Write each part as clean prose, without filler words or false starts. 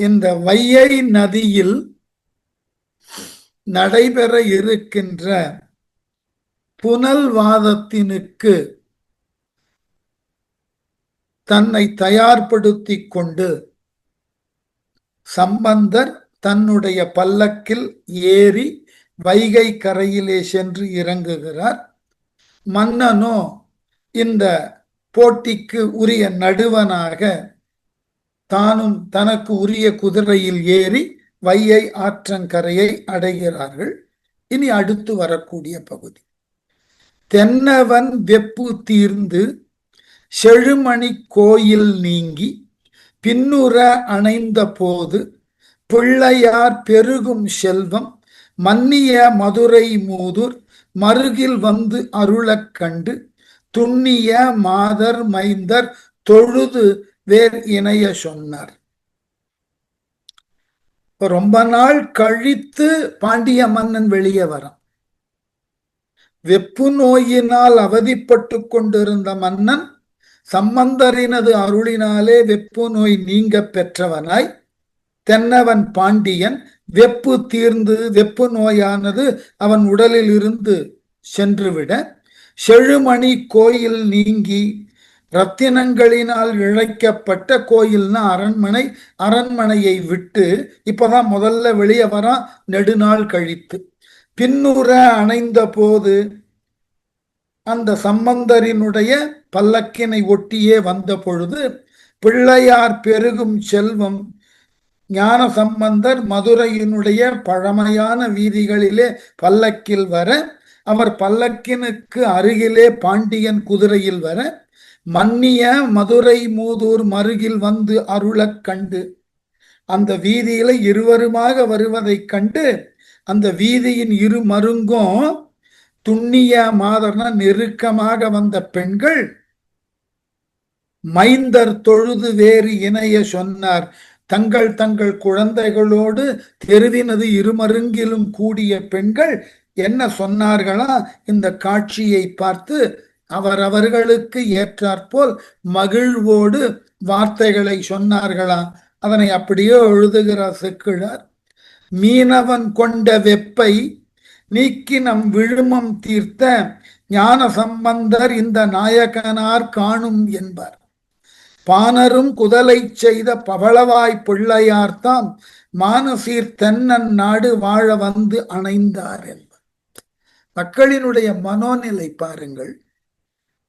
இந்த வையை நதியில் நடைபெற இருக்கின்ற புனல்வாதத்தினுக்கு தன்னை தயார்படுத்திக் கொண்டு சம்பந்தர் தன்னுடைய பல்லக்கில் ஏறி வைகை கரையிலே சென்று இறங்குகிறார். மன்னனோ இந்த போட்டிக்கு உரிய நடுவனாக தானும் தனக்கு உரிய குதிரையில் ஏறி வையை ஆற்றங்கரையை அடைகிறார்கள். இனி அடுத்து வரக்கூடிய பகுதி. தென்னவன் வெப்பு தீர்ந்து செழுமணி கோயில் நீங்கி பின்னுற அணைந்த போது பிள்ளையார் பெருகும் செல்வம் மன்னிய மதுரை மூதூர் மருகில் வந்து அருளக் கண்டு துண்ணிய மாதர் மைந்தர் தொழுது வேர் இணைய சொன்னார். ரொம்ப நாள் கழித்து பாண்டிய மன்னன் வெளியே வரான். வெப்பு நோயினால் அவதிப்பட்டு கொண்டிருந்த மன்னன் சம்பந்தரினது அருளினாலே வெப்பு நோய் நீங்க பெற்றவனாய் தென்னவன் பாண்டியன் வெப்பு தீர்ந்து வெப்பு நோயானது அவன் உடலில் இருந்து சென்றுவிட செழுமணி கோயில் நீங்கி ரத்தினங்களினால் இழைக்கப்பட்ட கோயில்னா அரண்மனை, அரண்மனையை விட்டு இப்பதான் முதல்ல வெளியே வரான் நெடுநாள் கழித்து. பின்னுற அணைந்த போது அந்த சம்பந்தரினுடைய பல்லக்கினை ஒட்டியே வந்த பொழுது பிள்ளையார் பெருகும் செல்வம் ஞான சம்பந்தர் மதுரையினுடைய பழமையான வீதிகளிலே பல்லக்கில் வர, அவர் பல்லக்கினுக்கு அருகிலே பாண்டியன் குதிரையில் வர, மன்னிய மதுரை மூதூர் மருகில் வந்து அருளக் கண்டு அந்த வீதியில இருவருமாக வருவதைக் கண்டு அந்த வீதியின் இரு மருங்கும் துண்ணிய மாதர்னா நெருக்கமாக வந்த பெண்கள் மைந்தர் தொழுது வேறு இணைய சொன்னார். தங்கள் தங்கள் குழந்தைகளோடு தெருவினது இருமருங்கிலும் கூடிய பெண்கள் என்ன சொன்னார்களா? இந்த காட்சியை பார்த்து அவர்களுக்கு ஏற்றாற்போல் மகிழ்வோடு வார்த்தைகளை சொன்னார்களா? அதனை அப்படியே எழுதுகிறார் செக்கிழார். மீனவன் கொண்ட வெப்பை நீக்கி நம் விழுமம் தீர்த்த ஞான சம்பந்தர் இந்த நாயகனார் காணும் என்பார். பாணரும் குதலை செய்த பவளவாய் பிள்ளையார்த்தாம் மானசீர் தென்னன் நாடு வாழ வந்து அணைந்தார் என்பார். மக்களினுடைய மனோநிலை பாருங்கள்.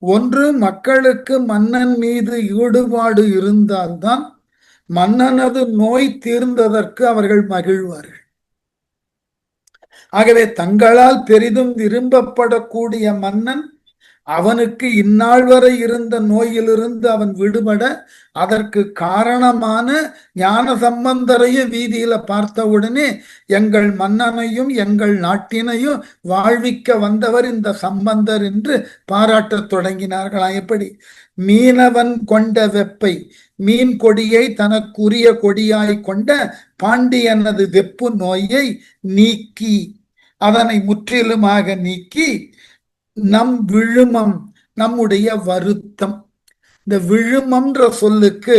ஒன்று, மக்களுக்கு மன்னன் மீது ஈடுபாடு இருந்தால்தான் மன்னனது நோய் தீர்ந்ததற்கு அவர்கள் மகிழ்வார்கள். ஆகவே தங்களால் பெரிதும் விரும்பப்படக்கூடிய மன்னன் அவனுக்கு இந்நாள் வரை இருந்த நோயிலிருந்து அவன் விடுபட அதற்கு காரணமான ஞான சம்பந்தரையும் வீதியில பார்த்தவுடனே எங்கள் மன்னனையும் எங்கள் நாட்டினையும் வாழ்விக்க வந்தவர் இந்த சம்பந்தர் என்று பாராட்டத் தொடங்கினார்களாம். எப்படி? மீனவன் கொண்ட வெப்பை, மீன் கொடியை தனக்குரிய கொடியாய் கொண்ட பாண்டியனது வெப்பு நோயை நீக்கி, அதனை முற்றிலுமாக நீக்கி, நம் விழுமம் நம்முடைய வருத்தம். இந்த விழுமம்ன்ற சொல்லுக்கு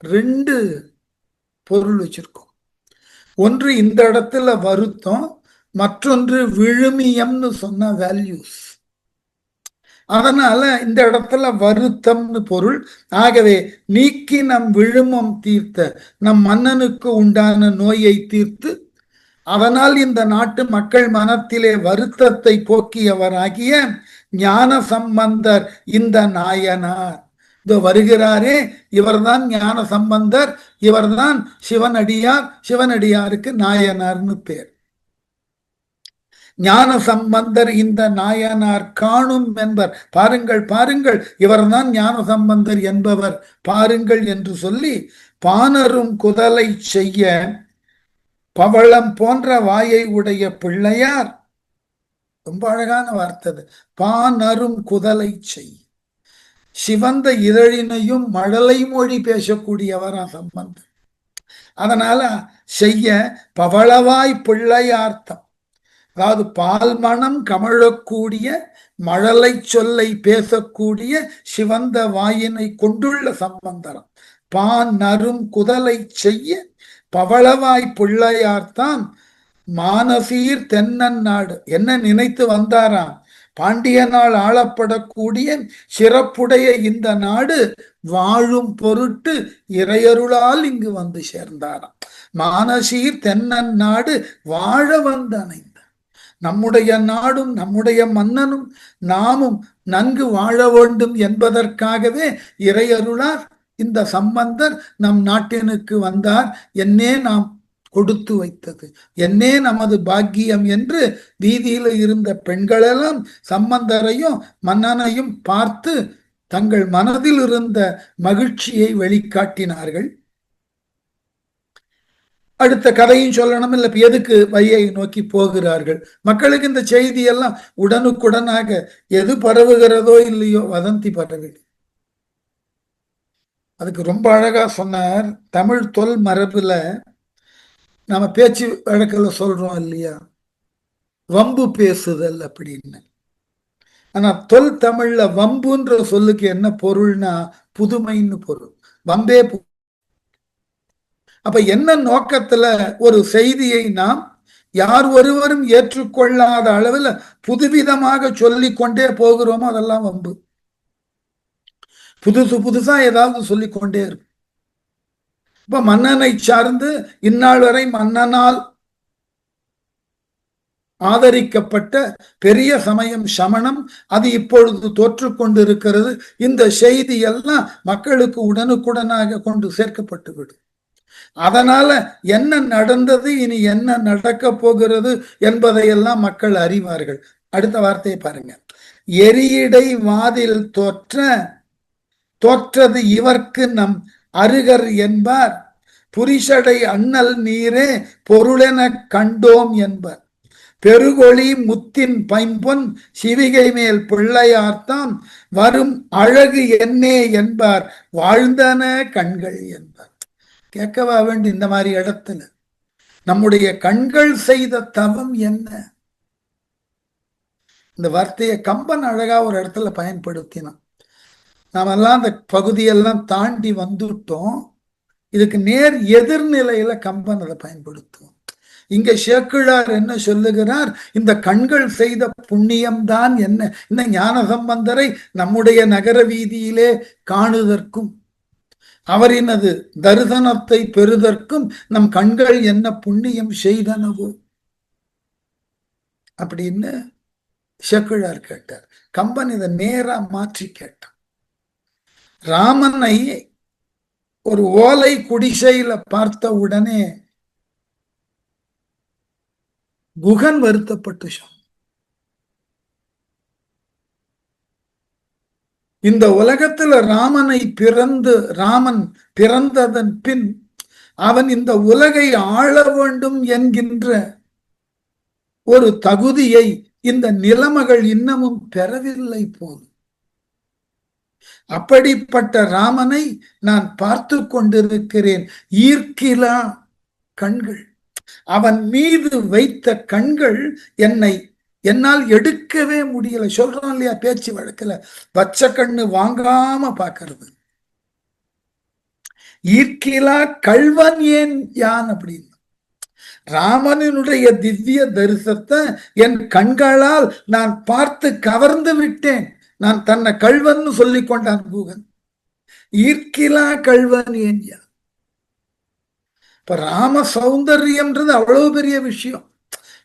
ரெண்டு பொருள் வச்சிருக்கோம். ஒன்று இந்த இடத்துல வருத்தம், மற்றொன்று விழுமியம்னு சொன்ன வேல்யூஸ். அதனால இந்த இடத்துல வருத்தம்னு பொருள். ஆகவே நீக்கி நம் விழுமம் தீர்த்த, நம் மன்னனுக்கு உண்டான நோயை தீர்த்து அதனால் இந்த நாட்டு மக்கள் மனத்திலே வருத்தத்தை போக்கியவராகிய ஞான சம்பந்தர் இந்த நாயனார் இதோ வருகிறாரே, இவர்தான் ஞான சம்பந்தர், இவர்தான் சிவனடியார், சிவனடியாருக்கு நாயனார்னு பேர். ஞான சம்பந்தர் இந்த நாயனார் காணும் என்பர். பாருங்கள் பாருங்கள், இவர்தான் ஞான சம்பந்தர் என்பவர் பாருங்கள் என்று சொல்லி பாணரும் குதலை செய்ய பவளம் போன்ற வாயை உடைய பிள்ளையார், ரொம்ப அழகான வார்த்தை, பாணரும் குதலை செய், சிவந்த இதழினையும் மழலை மொழி பேசக்கூடியவரா சம்பந்தர். அதனால செய்ய பவளவாய் பிள்ளையார்த்தம், அதாவது பால் மனம் கமழக்கூடிய மழலை சொல்லை பேசக்கூடிய சிவந்த வாயினை கொண்டுள்ள சம்பந்தரம். பாணரும் குதலை செய்ய பவளவாய் பிள்ளையார்தான் மானசீர் தென்னன் நாடு என்ன நினைத்து வந்தாராம், பாண்டியனால் ஆளப்படக்கூடிய சிறப்புடைய இந்த நாடு வாழும் பொருட்டு இறையருளால் இங்கு வந்து சேர்ந்தாராம். மானசீர் தென்னன் நாடு வாழ வந்தனை. நம்முடைய நாடும் நம்முடைய மன்னனும் நாமும் நன்கு வாழ வேண்டும் என்பதற்காகவே இறையருளார் இந்த சம்பந்தர் நம் நாட்டினுக்கு வந்தார். என்னே நாம் கொடுத்து வைத்தது, என்னே நமது பாக்கியம் என்று வீதியில இருந்த பெண்களெல்லாம் சம்பந்தரையும் மன்னனையும் பார்த்து தங்கள் மனதில் இருந்த மகிழ்ச்சியை வெளிக்காட்டினார்கள். அடுத்த கதையும் சொல்லணும், இல்ல எதுக்கு வையை நோக்கி போகிறார்கள். மக்களுக்கு இந்த செய்தி எல்லாம் உடனுக்குடனாக எது பரவுகிறதோ இல்லையோ வதந்தி பரவிடு. அதுக்கு ரொம்ப அழகா சொன்னார். தமிழ் தொல் மரபுல நம்ம பேச்சு வழக்கில் சொல்றோம் இல்லையா, வம்பு பேசுதல் அப்படின்னு. ஆனா தொல் தமிழ்ல வம்புன்ற சொல்லுக்கு என்ன பொருள்னா புதுமைன்னு பொருள். வம்பே அப்ப என்ன நோக்கத்துல ஒரு செய்தியை நாம் யார் ஒருவரும் ஏற்றுக்கொள்ளாத அளவில் புதுவிதமாக சொல்லிக் கொண்டே போகிறோமோ அதெல்லாம் வம்பு. புதுசு புதுசா ஏதாவது சொல்லிக்கொண்டே இருக்கும். இப்ப மன்னனை சார்ந்து இந்நாள் வரை மன்னனால் ஆதரிக்கப்பட்ட பெரிய சமயம் சமணம், அது இப்பொழுது தோற்று கொண்டிருக்கிறது. இந்த செய்தி எல்லாம் மக்களுக்கு உடனுக்குடனாக கொண்டு சேர்க்கப்பட்டுவிடும். அதனால என்ன நடந்தது, இனி என்ன நடக்க போகிறது என்பதையெல்லாம் மக்கள் அறிவார்கள். அடுத்த வார்த்தையை பாருங்க. எரியடை வாதில் தோற்றது இவர்க்கு நம் அருகர் என்பார், புரிசடை அண்ணல் நீரே பொருளென கண்டோம் என்பார். பெருகொளி முத்தின் பைம்பொன் சிவிகை மேல் பிள்ளையார்த்தாம் வரும் அழகு என்னே என்பார், வாழ்ந்தன கண்கள் என்பார். கேட்கவா வேண்டி இந்த மாதிரி இடத்துல நம்முடைய கண்கள் செய்த தவம் என்ன? இந்த வார்த்தையை கம்பன் அழகா ஒரு இடத்துல பயன்படுத்தினான். நாமெல்லாம் அந்த பகுதியெல்லாம் தாண்டி வந்துட்டோம். இதுக்கு நேர் எதிர்நிலையில கம்பன் அதை பயன்படுத்துவோம். இங்க சேக்கிழார் என்ன சொல்லுகிறார், இந்த கண்கள் செய்த புண்ணியம்தான் என்ன? இந்த ஞான சம்பந்தரை நம்முடைய நகர வீதியிலே காணுதற்கும் அவரினது தரிசனத்தை பெறுதற்கும் நம் கண்கள் என்ன புண்ணியம் செய்தனவோ அப்படின்னு சேக்கிழார் கேட்டார். கம்பன் இதை நேரா மாற்றி கேட்டான். ராமனை ஒரு ஓலை குடிசையில பார்த்த உடனே குகன் வருத்தப்பட்டு சொன்னான், இந்த உலகத்துல ராமன் பிறந்ததன் பின் அவன் இந்த உலகை ஆள வேண்டும் என்கின்ற ஒரு தகுதியை இந்த நிலைமைகள் இன்னமும் பெறவில்லை போதும். அப்படிப்பட்ட ராமனை நான் பார்த்து கொண்டிருக்கிறேன். ஈர்க்கிலா கண்கள், அவன் மீது வைத்த கண்கள் என்னால் எடுக்கவே முடியல. சொல்றோம் இல்லையா பேச்சு வழக்குல, வச்ச கண்ணு வாங்காம பாக்குறது. ஈர்க்கிலா கல்வன் ஏன் யான் அப்படின்னு ராமனினுடைய திவ்ய தரிசனத்தை என் கண்களால் நான் பார்த்து கவர்ந்து விட்டேன். நான் தன்னை கல்வன் சொல்லிக் கொண்டான் குகன். ஈர்க்கிலா கல்வன் ஏன் யான். இப்ப ராம சௌந்தர்யம்ன்றது அவ்வளவு பெரிய விஷயம்.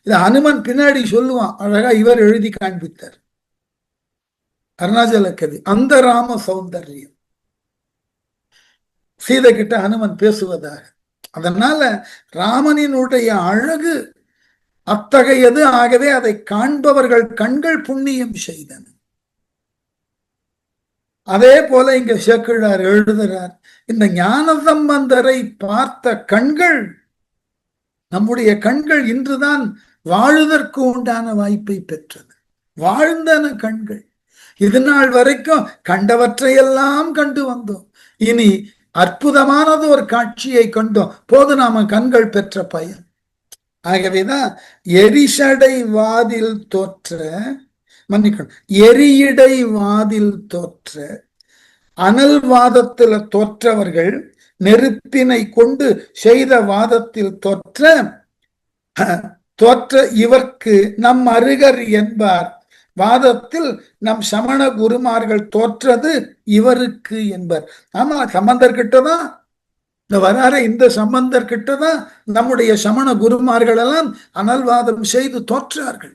இது ஹனுமன் பின்னாடி சொல்லுவான், அழகா இவர் எழுதி காண்பித்தார் அருணாச்சல கவி. அந்த ராம சௌந்தர்யம் சீதை கிட்ட ஹனுமன் பேசுவதாக. அதனால ராமனினுடைய அழகு அத்தகையது. ஆகவே அதை காண்பவர்கள் கண்கள் புண்ணியம் செய்தன. அதே போல இங்க சேக்கிழார் எழுதுகிறார், இந்த ஞான சம்பந்தரை பார்த்த கண்கள், நம்முடைய கண்கள் இன்றுதான் வாழுதற்கு உண்டான வாய்ப்பை பெற்றது. வாழ்ந்தன கண்கள். இது நாள் வரைக்கும் கண்டவற்றையெல்லாம் கண்டு வந்தோம். இனி அற்புதமானது ஒரு காட்சியை கண்டோம். போது நாம கண்கள் பெற்ற பயன். ஆகவேதான் எரிசடை வாதில் தோற்ற, மன்னிக்கணும், எரியடை வாதில் தோற்ற அனல் வாதத்தில் தோற்றவர்கள் நெருப்பினை கொண்டு செய்த வாதத்தில் தோற்ற இவர்க்கு நம் அருகர் என்பார். வாதத்தில் நம் சமண குருமார்கள் தோற்றது இவருக்கு என்பார். ஆமா, சம்பந்தர் கிட்டதான் வராற, இந்த சம்பந்தர் கிட்டதான் நம்முடைய சமண குருமார்கள் எல்லாம் அனல்வாதம் செய்து தோற்றார்கள்.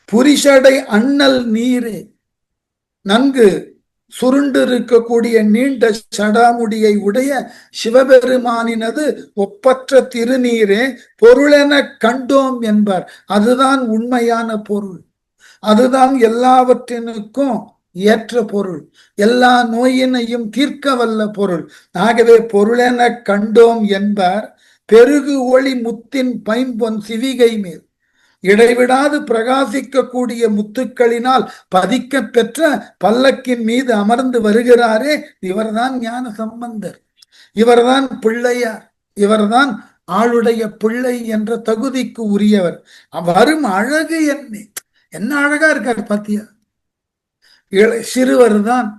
புரிசடை அண்ணல் நீரே, நன்கு சுருண்டு இருக்கக்கூடிய நீண்ட சடாமுடியை உடைய சிவபெருமானினது ஒப்பற்ற திருநீரே பொருளென கண்டோம் என்பார். அதுதான் உண்மையான பொருள், அதுதான் எல்லாவற்றினுக்கும் ஏற்ற பொருள், எல்லா நோயினையும் தீர்க்க வல்ல பொருள். ஆகவே பொருளென கண்டோம் என்பார். பெருகு ஒளி முத்தின் பைம்பொன் சிவிகை மேல் இடைவிடாது பிரகாசிக்கக்கூடிய முத்துக்களினால் பதிக்க பெற்ற பல்லக்கின் மீது அமர்ந்து வருகிறாரே, இவர்தான் ஞான சம்பந்தர், இவர்தான் பிள்ளையார், இவர்தான் ஆளுடைய பிள்ளை என்ற தகுதிக்கு உரியவர். வரும் அழகு என்ன அழகா இருக்கார் பாத்தியா. சிறுவர் தான்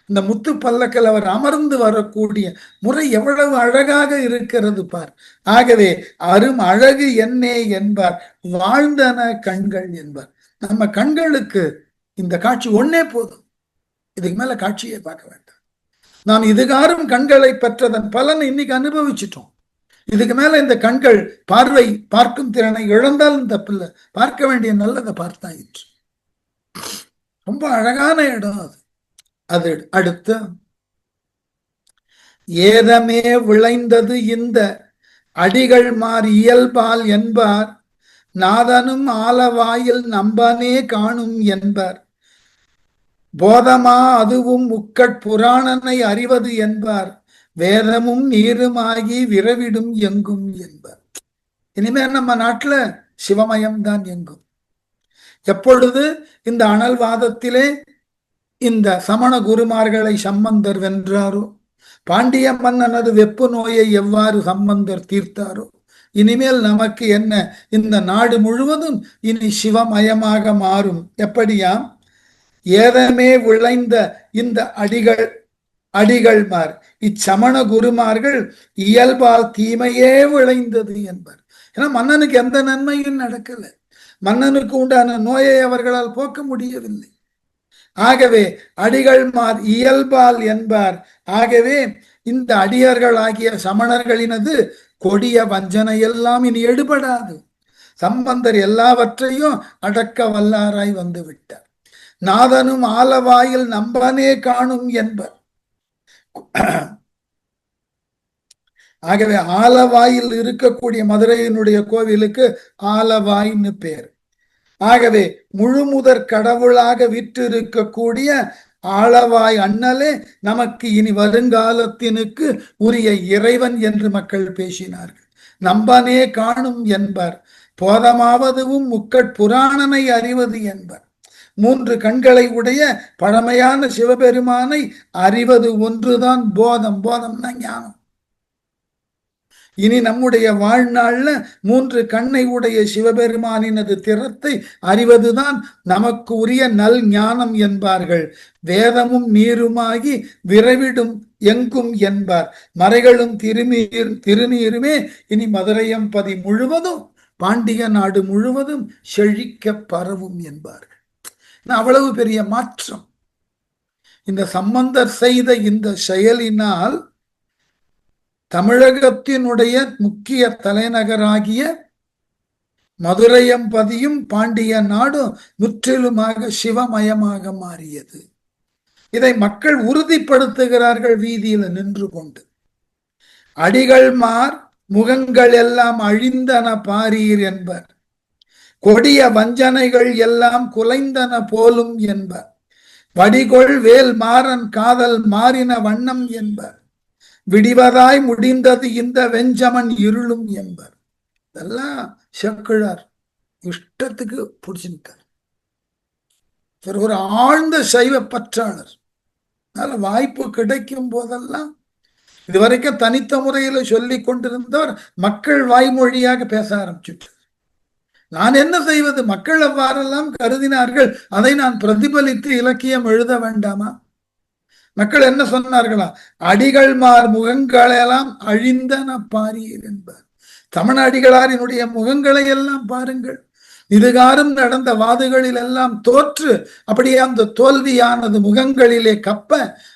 இந்த முத்து பல்லக்கில் அவர் அமர்ந்து வரக்கூடிய முறை எவ்வளவு அழகாக இருக்கிறது பார். ஆகவே அரும் அழகு என்னே என்பார், வாழ்ந்தன கண்கள் என்பார். நம்ம கண்களுக்கு இந்த காட்சி ஒன்னே போதும், இதுக்கு மேல காட்சியை பார்க்க வேண்டாம். நாம் இதுகாரும் கண்களை பெற்றதன் பலன் இன்னைக்கு அனுபவிச்சிட்டோம். இதுக்கு மேல இந்த கண்கள் பார்வை பார்க்கும் திறனை இழந்தாலும் தப்பில்லை, பார்க்க வேண்டிய நல்லதை பார்த்தாயிற்று. ரொம்ப அழகான இடம் அது. அது அடுத்து ஏதமே விளைந்தது இந்த அடிகள் மாறி இயல்பால் என்பார். நாதனும் ஆலவாயில் நம்பனே காணும் என்பார். போதமா அதுவும் முக்கட்புராணனை அறிவது என்பார். வேதமும் நீருமாகி விரவிடும் எங்கும் என்பார். இனிமே நம்ம நாட்டுல சிவமயம்தான் எங்கும். எப்பொழுது இந்த அனல்வாதத்திலே இந்த சமண குருமார்களை சம்பந்தர் வென்றாரோ, பாண்டிய மன்னனது வெப்பு நோயை எவ்வாறு சம்பந்தர் தீர்த்தாரோ, இனிமேல் நமக்கு என்ன, இந்த நாடு முழுவதும் இனி சிவமயமாக மாறும். எப்படியாம், ஏதமே விளைந்த இந்த அடிகள்மார் இச்சமண குருமார்கள் இயல்பால் தீமையே விளைந்தது என்பார். ஏன்னா மன்னனுக்கு எந்த நன்மையும் நடக்கல, மன்னனுக்கு உண்டான நோயை அவர்களால் போக்க முடியவில்லை. ஆகவே அடிகள்மார் இயல்பால் என்பார். ஆகவே இந்த அடியர்கள் ஆகிய சமணர்களினது கொடிய வஞ்சனை எல்லாம் இனி எடுபடாது. சம்பந்தர் எல்லாவற்றையும் அடக்க வல்லாராய் வந்து விட்டார். நாதனும் ஆலவாயில் நம்பனே காணும் என்பர். ஆகவே ஆலவாயில் இருக்கக்கூடிய மதுரையினுடைய கோவிலுக்கு ஆலவாய்னு பேர். ஆகவே முழுமுதற் கடவுளாக விற்று இருக்கக்கூடிய ஆளவாய் அண்ணலே நமக்கு இனி வருங்காலத்தினுக்கு உரிய இறைவன் என்று மக்கள் பேசினார்கள். நம்பனே காணும் என்பார். போதமாவதுவும் முக்கட்புராணனை அறிவது என்பார். 3 கண்களை உடைய பழமையான சிவபெருமானை அறிவது ஒன்றுதான் போதம். போதம்னா ஞானம். இனி நம்முடைய வாழ்நாள்ல 3 கண்ணை உடைய சிவபெருமானினது திறத்தை அறிவதுதான் நமக்கு உரிய நல் ஞானம் என்பார்கள். வேதமும் நீருமாகி விரைவிடும் எங்கும் என்பார். மறைகளும் திருநீருமே இனி மதுரையம்பதி முழுவதும், பாண்டிய நாடு முழுவதும் செழிக்க பரவும் என்பார்கள். அவ்வளவு பெரிய மாற்றம் இந்த சம்பந்தர் செய்த இந்த செயலினால் தமிழகத்தினுடைய முக்கிய தலைநகராகிய மதுரையம்பதியும் பாண்டிய நாடும் முற்றிலுமாக சிவமயமாக மாறியது. இதை மக்கள் உறுதிப்படுத்துகிறார்கள் வீதியில் நின்று கொண்டு. அடிகள்மார் முகங்கள் எல்லாம் அழிந்தன பாரீர் என்பர். கொடிய வஞ்சனைகள் எல்லாம் குலைந்தன போலும் என்பர். வடிகொள் வேல் மாறன் காதல் மாறின வண்ணம் என்பர். விடிவதாய் முடிந்தது இந்த வெஞ்சமன் இருளும் என்பர். இதெல்லாம் செக்குழார் இஷ்டத்துக்கு பிடிச்சிருக்கார். ஒரு ஆழ்ந்த சைவ பற்றாளர். அதனால வாய்ப்பு கிடைக்கும் போதெல்லாம், இதுவரைக்கும் தனித்த முறையில சொல்லி கொண்டிருந்தவர் மக்கள் வாய்மொழியாக பேச ஆரம்பிச்சுட்டு, நான் என்ன செய்வது, மக்கள் அவ்வாறெல்லாம் கருதினார்கள், அதை நான் பிரதிபலித்து இலக்கியம் எழுத வேண்டாமா? மக்கள் என்ன சொன்னார்களா? அடிகள்மார் முகங்களெல்லாம் அழிந்தன பாரீர் என்பார். தமிழ் அடிகளாரினுடைய முகங்களை எல்லாம் பாருங்கள். இதுகாரும் நடந்த வாதுகளில் எல்லாம் தோற்று அப்படியே அந்த தோல்வியானது முகங்களிலே கப்ப,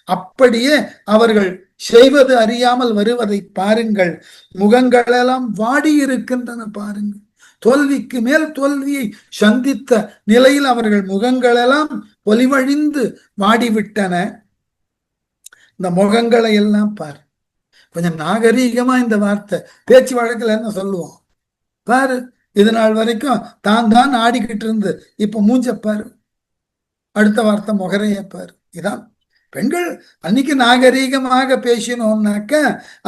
அப்படியே அவர்கள் செய்வது அறியாமல் வருவதை பாருங்கள். முகங்களெல்லாம் வாடி இருக்கின்றன பாருங்கள். தோல்விக்கு மேல் தோல்வியை சந்தித்த நிலையில் அவர்கள் முகங்களெல்லாம் பொலிவழிந்து வாடிவிட்டன. இந்த முகங்களை எல்லாம் பாரு. கொஞ்சம் நாகரீகமா இந்த வார்த்தை பேச்சு வழக்கில் என்ன சொல்லுவோம் பாரு. இது நாள் வரைக்கும் தான் ஆடிக்கிட்டு இருந்து இப்ப மூஞ்ச பாரு, அடுத்த வார்த்தை முகரைய பாரு. இதான் பெண்கள் அன்னைக்கு நாகரீகமாக பேசினோம்னாக்க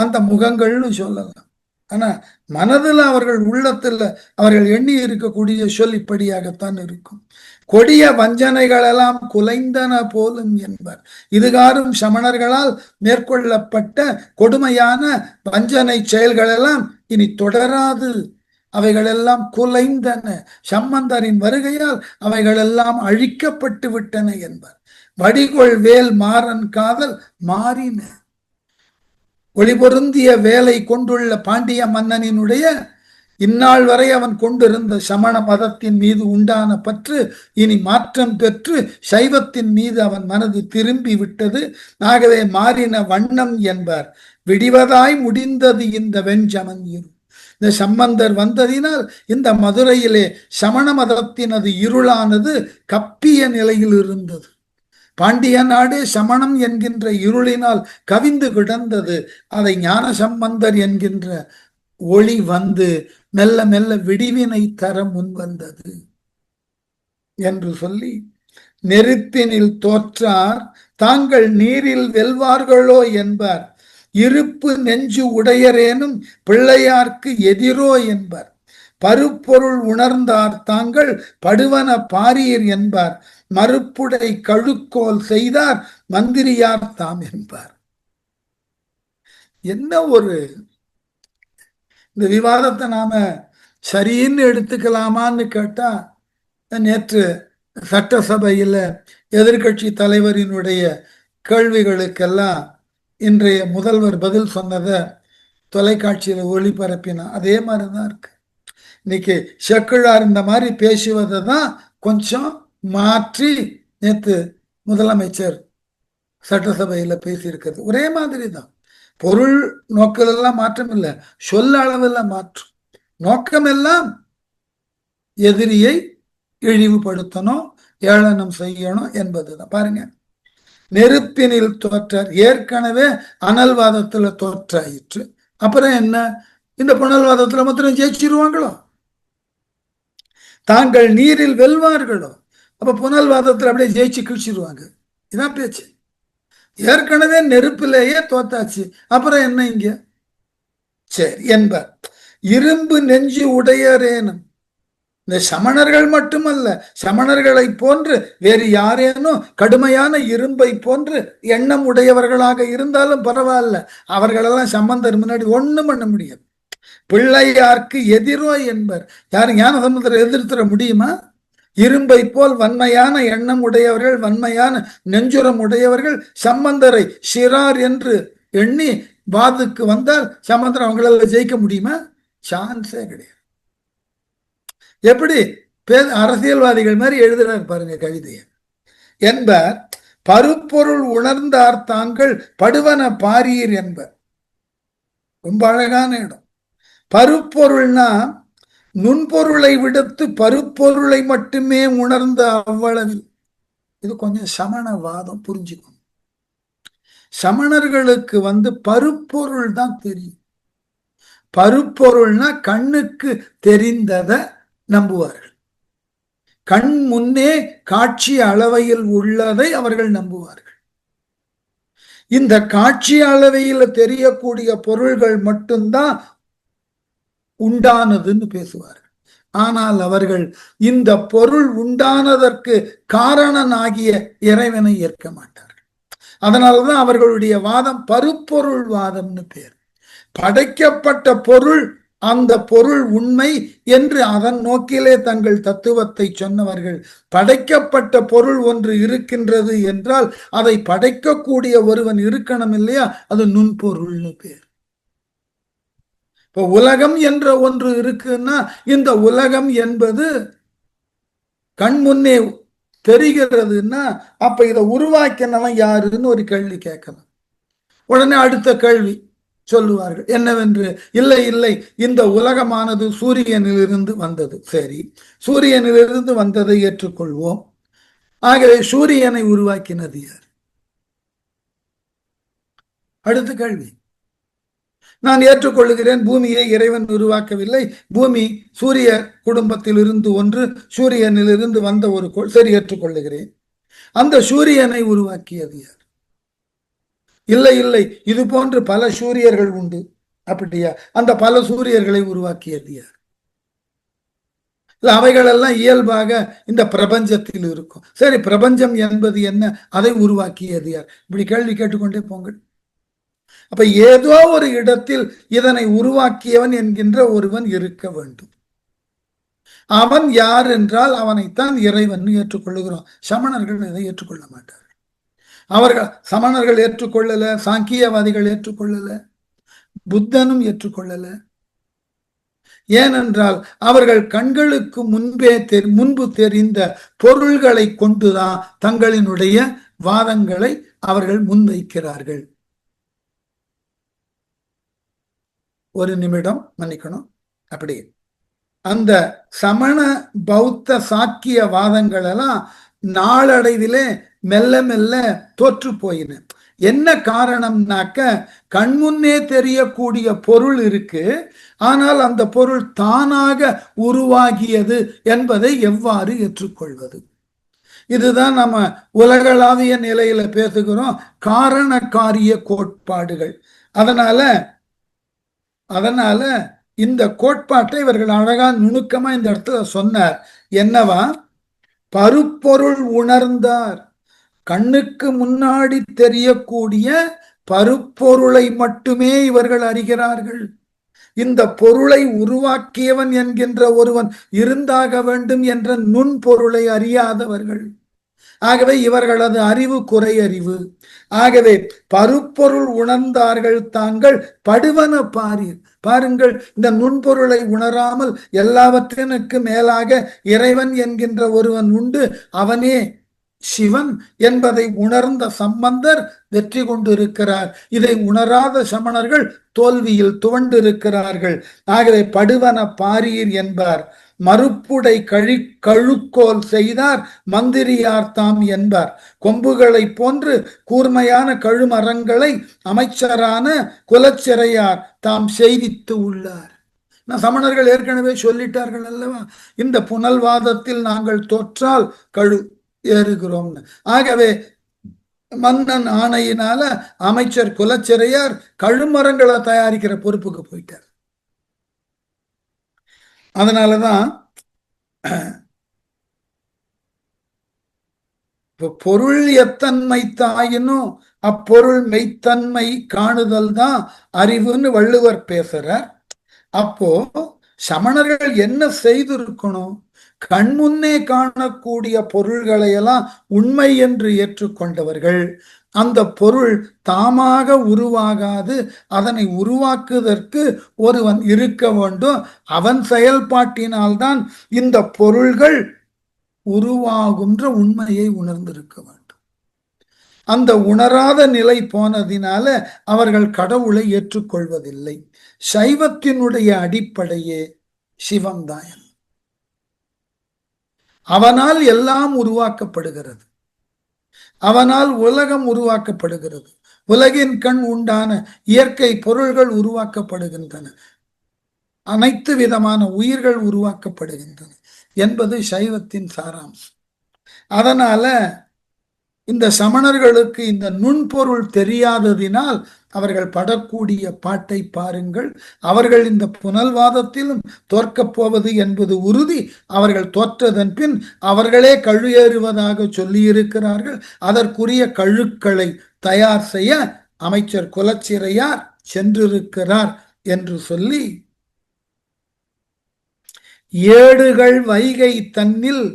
அந்த முகங்கள்னு சொல்லலாம். ஆனா மனதுல அவர்கள் உள்ளத்துல அவர்கள் எண்ணி இருக்கக்கூடிய சொல் இப்படியாகத்தான் இருக்கும். கொடிய வஞ்சனைகளெல்லாம் குலைந்தன போலும் என்பார். இதுகாரும் சமணர்களால் மேற்கொள்ளப்பட்ட கொடுமையான வஞ்சனை செயல்களெல்லாம் இனி தொடராது, அவைகளெல்லாம் குலைந்தன, சம்பந்தரின் வருகையால் அவைகளெல்லாம் அழிக்கப்பட்டு விட்டன என்பார். வடிகொள் வேல் மாறன் காதல் மாறின. ஒளிபொருந்திய வேலை கொண்டுள்ள பாண்டிய மன்னனினுடைய இந்நாள் வரை அவன் கொண்டிருந்த சமண மதத்தின் மீது உண்டான பற்று இனி மாற்றம் பெற்று சைவத்தின் மீது அவன் மனது திரும்பி விட்டது. ஆகவே மாறின வண்ணம் என்பார். விடிவதாய் முடிந்தது இந்த வெஞ்சமன் இரு. இந்த சம்பந்தர் வந்ததினால் இந்த மதுரையிலே சமண மதத்தினது இருளானது கப்பிய நிலையில் இருந்தது. பாண்டிய நாடே சமணம் என்கின்ற இருளினால் கவிந்து கிடந்தது. அதை ஞான சம்பந்தர் என்கின்ற ஒளி வந்து மெல்ல மெல்ல விடிவினை தர முன் வந்தது என்று சொல்லி, நெருப்பினில் தோற்றார் தாங்கள் நீரில் வெல்வார்களோ என்பார். இருப்பு நெஞ்சு உடையரேனும் பிள்ளையார்க்கு எதிரோ என்பார். பருப்பொருள் உணர்ந்தார் தாங்கள் படுவன பாரீர் என்பார். மறுப்புடை கழுக்கோல் செய்தார் மந்திரியார் தாம் என்பார். என்ன ஒரு இந்த விவாதத்தை நாம சரின்னு எடுத்துக்கலாமான்னு கேட்டா, நேற்று சட்டசபையில எதிர்கட்சி தலைவரினுடைய கேள்விகளுக்கெல்லாம் இன்றைய முதல்வர் பதில் சொன்னதை தொலைக்காட்சியில ஒளிபரப்பினா அதே மாதிரிதான் இருக்கு. இன்னைக்கு செக்குழார் இந்த மாதிரி பேசுவதை தான் கொஞ்சம் மாற்றி நேற்று முதலமைச்சர் சட்டசபையில பேசியிருக்கிறது. ஒரே மாதிரி தான். பொருள் நோக்கெல்லாம் மாற்றம் இல்லை, சொல்ல அளவில் மாற்றம். நோக்கம் எல்லாம் எதிரியை இழிவுபடுத்தணும், ஏளனம் செய்யணும் என்பதுதான். பாருங்க, நெருப்பினில் தோற்றார். ஏற்கனவே அனல்வாதத்துல தோற்றாயிற்று. அப்புறம் என்ன, இந்த புனல்வாதத்துல மாத்திரம் ஜெயிச்சிருவாங்களோ? தாங்கள் நீரில் வெல்வார்களோ? அப்ப புனல்வாதத்துல அப்படியே ஜெயிச்சு கிழிச்சிருவாங்க. இதான் பேச்சு. ஏற்கனவே நெருப்பிலேயே தோத்தாச்சு, அப்புறம் என்ன இங்க? சரி என்பார். இரும்பு நெஞ்சு உடையரேனும், இந்த சமணர்கள் மட்டுமல்ல, சமணர்களை போன்று வேறு யாரேனும் கடுமையான இரும்பை போன்று எண்ணம் உடையவர்களாக இருந்தாலும் பரவாயில்ல, அவர்களெல்லாம் சம்பந்தர் முன்னாடி ஒண்ணும் பண்ண முடியாது. பிள்ளையார்க்கு எதிரோ என்பர். யாரு ஞான சம்பந்தரை எதிர்த்துற முடியுமா? இரும்பை போல் வன்மையான எண்ணம் உடையவர்கள், வன்மையான நெஞ்சுரம் உடையவர்கள் சம்பந்தரை சிறார் என்று எண்ணி வாதுக்கு வந்தால் சம்பந்தர் அவங்களால ஜெயிக்க முடியுமா? சான்ஸே கிடையாது. எப்படி அரசியல்வாதிகள் மாதிரி எழுதுறாரு பாருங்க கவிதையை என்பர். பருப்பொருள் உணர்ந்தார் தாங்கள் படுவன பாரீர் என்பர். ரொம்ப அழகான இடம். பருப்பொருள்னா நுண்பொருளை விடுத்து பருப்பொருளை மட்டுமே உணர்ந்த அவ்வளவில். இது கொஞ்சம் சமணவாதம், புரிஞ்சுக்கணும். சமணர்களுக்கு பருப்பொருள் தான் தெரியும். பருப்பொருள்னா கண்ணுக்கு தெரிந்ததை நம்புவார்கள். கண் முன்னே காட்சி அளவையில் உள்ளதை அவர்கள் நம்புவார்கள். இந்த காட்சி அளவையில் தெரியக்கூடிய பொருள்கள் மட்டும்தான் உண்டானதுன்னு பேசுவார்கள். ஆனால் அவர்கள் இந்த பொருள் உண்டானதற்கு காரணனாகிய இறைவனை ஏற்க மாட்டார்கள். அதனாலதான் அவர்களுடைய வாதம் பருப்பொருள் வாதம்னு பேர். படைக்கப்பட்ட பொருள் அந்த பொருள் உண்மை என்று அதன் நோக்கிலே தங்கள் தத்துவத்தை சொன்னவர்கள். படைக்கப்பட்ட பொருள் ஒன்று இருக்கின்றது என்றால் அதை படைக்கக்கூடிய ஒருவன் இருக்கணும் இல்லையா? அது நுண்பொருள்னு பேர். இப்போ உலகம் என்ற ஒன்று இருக்குன்னா இந்த உலகம் என்பது கண் முன்னே தெரிகிறதுன்னா அப்ப இதை உருவாக்கினவன் யாருன்னு ஒரு கேள்வி கேட்கணும். உடனே அடுத்த கேள்வி சொல்லுவார்கள் என்னவென்று, இல்லை இல்லை, இந்த உலகமானது சூரியனிலிருந்து வந்தது. சரி, சூரியனிலிருந்து வந்ததை ஏற்றுக்கொள்வோம். ஆகவே சூரியனை உருவாக்கினது யார்? அடுத்த கேள்வி. நான் ஏற்றுக்கொள்ளுகிறேன், பூமியை இறைவன் உருவாக்கவில்லை, பூமி சூரிய குடும்பத்திலிருந்து ஒன்று, சூரியனிலிருந்து வந்த ஒரு கோள். சரி, ஏற்றுக்கொள்ளுகிறேன். அந்த சூரியனை உருவாக்கியது யார்? இல்லை இல்லை, இது போன்று பல சூரியர்கள் உண்டு. அப்படியா? அந்த பல சூரியர்களை உருவாக்கியது யார்? அவைகள் எல்லாம் இயல்பாக இந்த பிரபஞ்சத்தில் இருக்கும். சரி, பிரபஞ்சம் என்பது என்ன? அதை உருவாக்கியது யார்? இப்படி கேள்வி கேட்டுக்கொண்டே போங்கள். அப்ப ஏதோ ஒரு இடத்தில் இதனை உருவாக்கியவன் என்கின்ற ஒருவன் இருக்க வேண்டும். அவன் யார் என்றால் அவனைத்தான் இறைவன் ஏற்றுக்கொள்ளுகிறோம். சமணர்கள் இதை ஏற்றுக்கொள்ள மாட்டார்கள். அவர்கள் சமணர்கள் ஏற்றுக்கொள்ளல, சாங்கியவாதிகள் ஏற்றுக்கொள்ளல, புத்தனும் ஏற்றுக்கொள்ளல. ஏனென்றால் அவர்கள் கண்களுக்கு முன்பு தெரிந்த பொருள்களை கொண்டுதான் தங்களினுடைய வாதங்களை அவர்கள் முன்வைக்கிறார்கள். ஒரு நிமிடம் மன்னிக்கணும். அப்படி அந்த சமண பௌத்த சாக்கிய வாதங்கள் எல்லாம் நாளடைவிலே மெல்ல மெல்ல தோற்று போயின. என்ன காரணம்னாக்க, கண்முன்னே தெரியக்கூடிய பொருள் இருக்கு, ஆனால் அந்த பொருள் தானாக உருவாகியது என்பதை எவ்வாறு ஏற்றுக்கொள்வது? இதுதான் நம்ம உலகளாவிய நிலையில பேசுகிறோம், காரண காரிய கோட்பாடுகள். அதனால இந்த கோட்பாட்டை இவர்கள் அழகா நுணுக்கமா இந்த இடத்துல சொன்னார். என்னவா? பருப்பொருள் உணர்ந்தார். கண்ணுக்கு முன்னாடி தெரியக்கூடிய பருப்பொருளை மட்டுமே இவர்கள் அறிகிறார்கள். இந்த பொருளை உருவாக்கியவன் என்கின்ற ஒருவன் இருந்தாக வேண்டும் என்ற நுண்பொருளை அறியாதவர்கள். ஆகவே இவர்களது அறிவு குறையறிவு. ஆகவே பருப்பொருள் உணர்ந்தார்கள் தாங்கள் படுவன பாரீர். பாருங்கள், இந்த நுண்பொருளை உணராமல் எல்லாவற்றினுக்கு மேலாக இறைவன் என்கின்ற ஒருவன் உண்டு, அவனே சிவன் என்பதை உணர்ந்த சம்பந்தர் வெற்றி கொண்டிருக்கிறார். இதை உணராத சமணர்கள் தோல்வியில் துவண்டிருக்கிறார்கள். ஆகவே படுவன பாரீர் என்பார். மறுப்புடை கழுக்கோல் செய்தார் மந்திரியார் தாம் என்பார். கொம்புகளை போன்று கூர்மையான கழுமரங்களை அமைச்சரான குலச்சிறையார் தாம் செய்வித்து உள்ளார். சமணர்கள் ஏற்கனவே சொல்லிட்டார்கள் அல்லவா, இந்த புனல்வாதத்தில் நாங்கள் தோற்றால் கழு ஏறுகிறோம். ஆகவே மன்னன் ஆணையினால அமைச்சர் குலச்சிறையார் கழுமரங்களை தயாரிக்கிற பொறுப்புக்கு போயிட்டார். அதனாலதான் பொருள் எத்தன்மை தாயினும் அப்பொருள் மெய்த்தன்மை காணுதல் தான் அறிவுன்னு வள்ளுவர் பேசுறார். அப்போ சமணர்கள் என்ன செய்திருக்கணும்? கண்முன்னே காணக்கூடிய பொருள்களை எல்லாம் உண்மை என்று ஏற்றுக்கொண்டவர்கள். அந்த பொருள் தாமாக உருவாகாது, அதனை உருவாக்குவதற்கு ஒருவன் இருக்க வேண்டும். அவன் செயல்பாட்டினால்தான் இந்த பொருள்கள் உருவாகுன்ற உண்மையை உணர்ந்திருக்க வேண்டும். அந்த உணராத நிலை போனதினால அவர்கள் கடவுளை ஏற்றுக்கொள்வதில்லை. சைவத்தினுடைய அடிப்படையே சிவம்தான். அவனால் எல்லாம் உருவாக்கப்படுகிறது, அவனால் உலகம் உருவாக்கப்படுகிறது, உலகின் கண் உண்டான இயற்கை பொருள்கள் உருவாக்கப்படுகின்றன, அனைத்து விதமான உயிர்கள் உருவாக்கப்படுகின்றன என்பது சைவத்தின் சாராம்சம். அதனால இந்த சமணர்களுக்கு இந்த நுண்பொருள் தெரியாததினால் அவர்கள் படக்கூடிய பாட்டை பாருங்கள். அவர்கள் இந்த புனல்வாதத்திலும் தோற்கப் போவது என்பது உறுதி. அவர்கள் தோற்றதன் பின் அவர்களே கழு ஏறுவதாக சொல்லியிருக்கிறார்கள். அதற்குரிய கழுக்களை தயார் செய்ய அமைச்சர் குலச்சிறையார் சென்றிருக்கிறார் என்று சொல்லி ஏடுகள் வைகை தன்னில்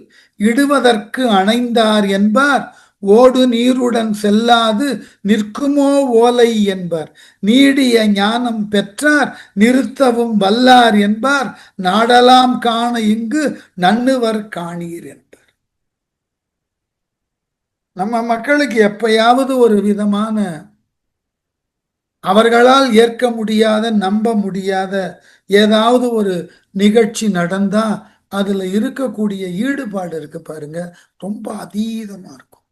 இடுவதற்கு அணைந்தார் என்பார், ஓடு நீருடன் செல்லாது நிற்குமோ ஓலை என்பார், நீடிய ஞானம் பெற்றார் நிறுத்தவும் வல்லார் என்பார், நாடலாம் காண இங்கு நன்னுவர் காணீர் என்பார். நம்ம மக்களுக்கு எப்பயாவது ஒரு விதமான அவர்களால் ஏற்க முடியாத, நம்ப முடியாத ஏதாவது ஒரு நிகழ்ச்சி நடந்தா அதுல இருக்கக்கூடிய ஈடுபாடு இருக்கு பாருங்க, ரொம்ப அதீதமா இருக்கும்.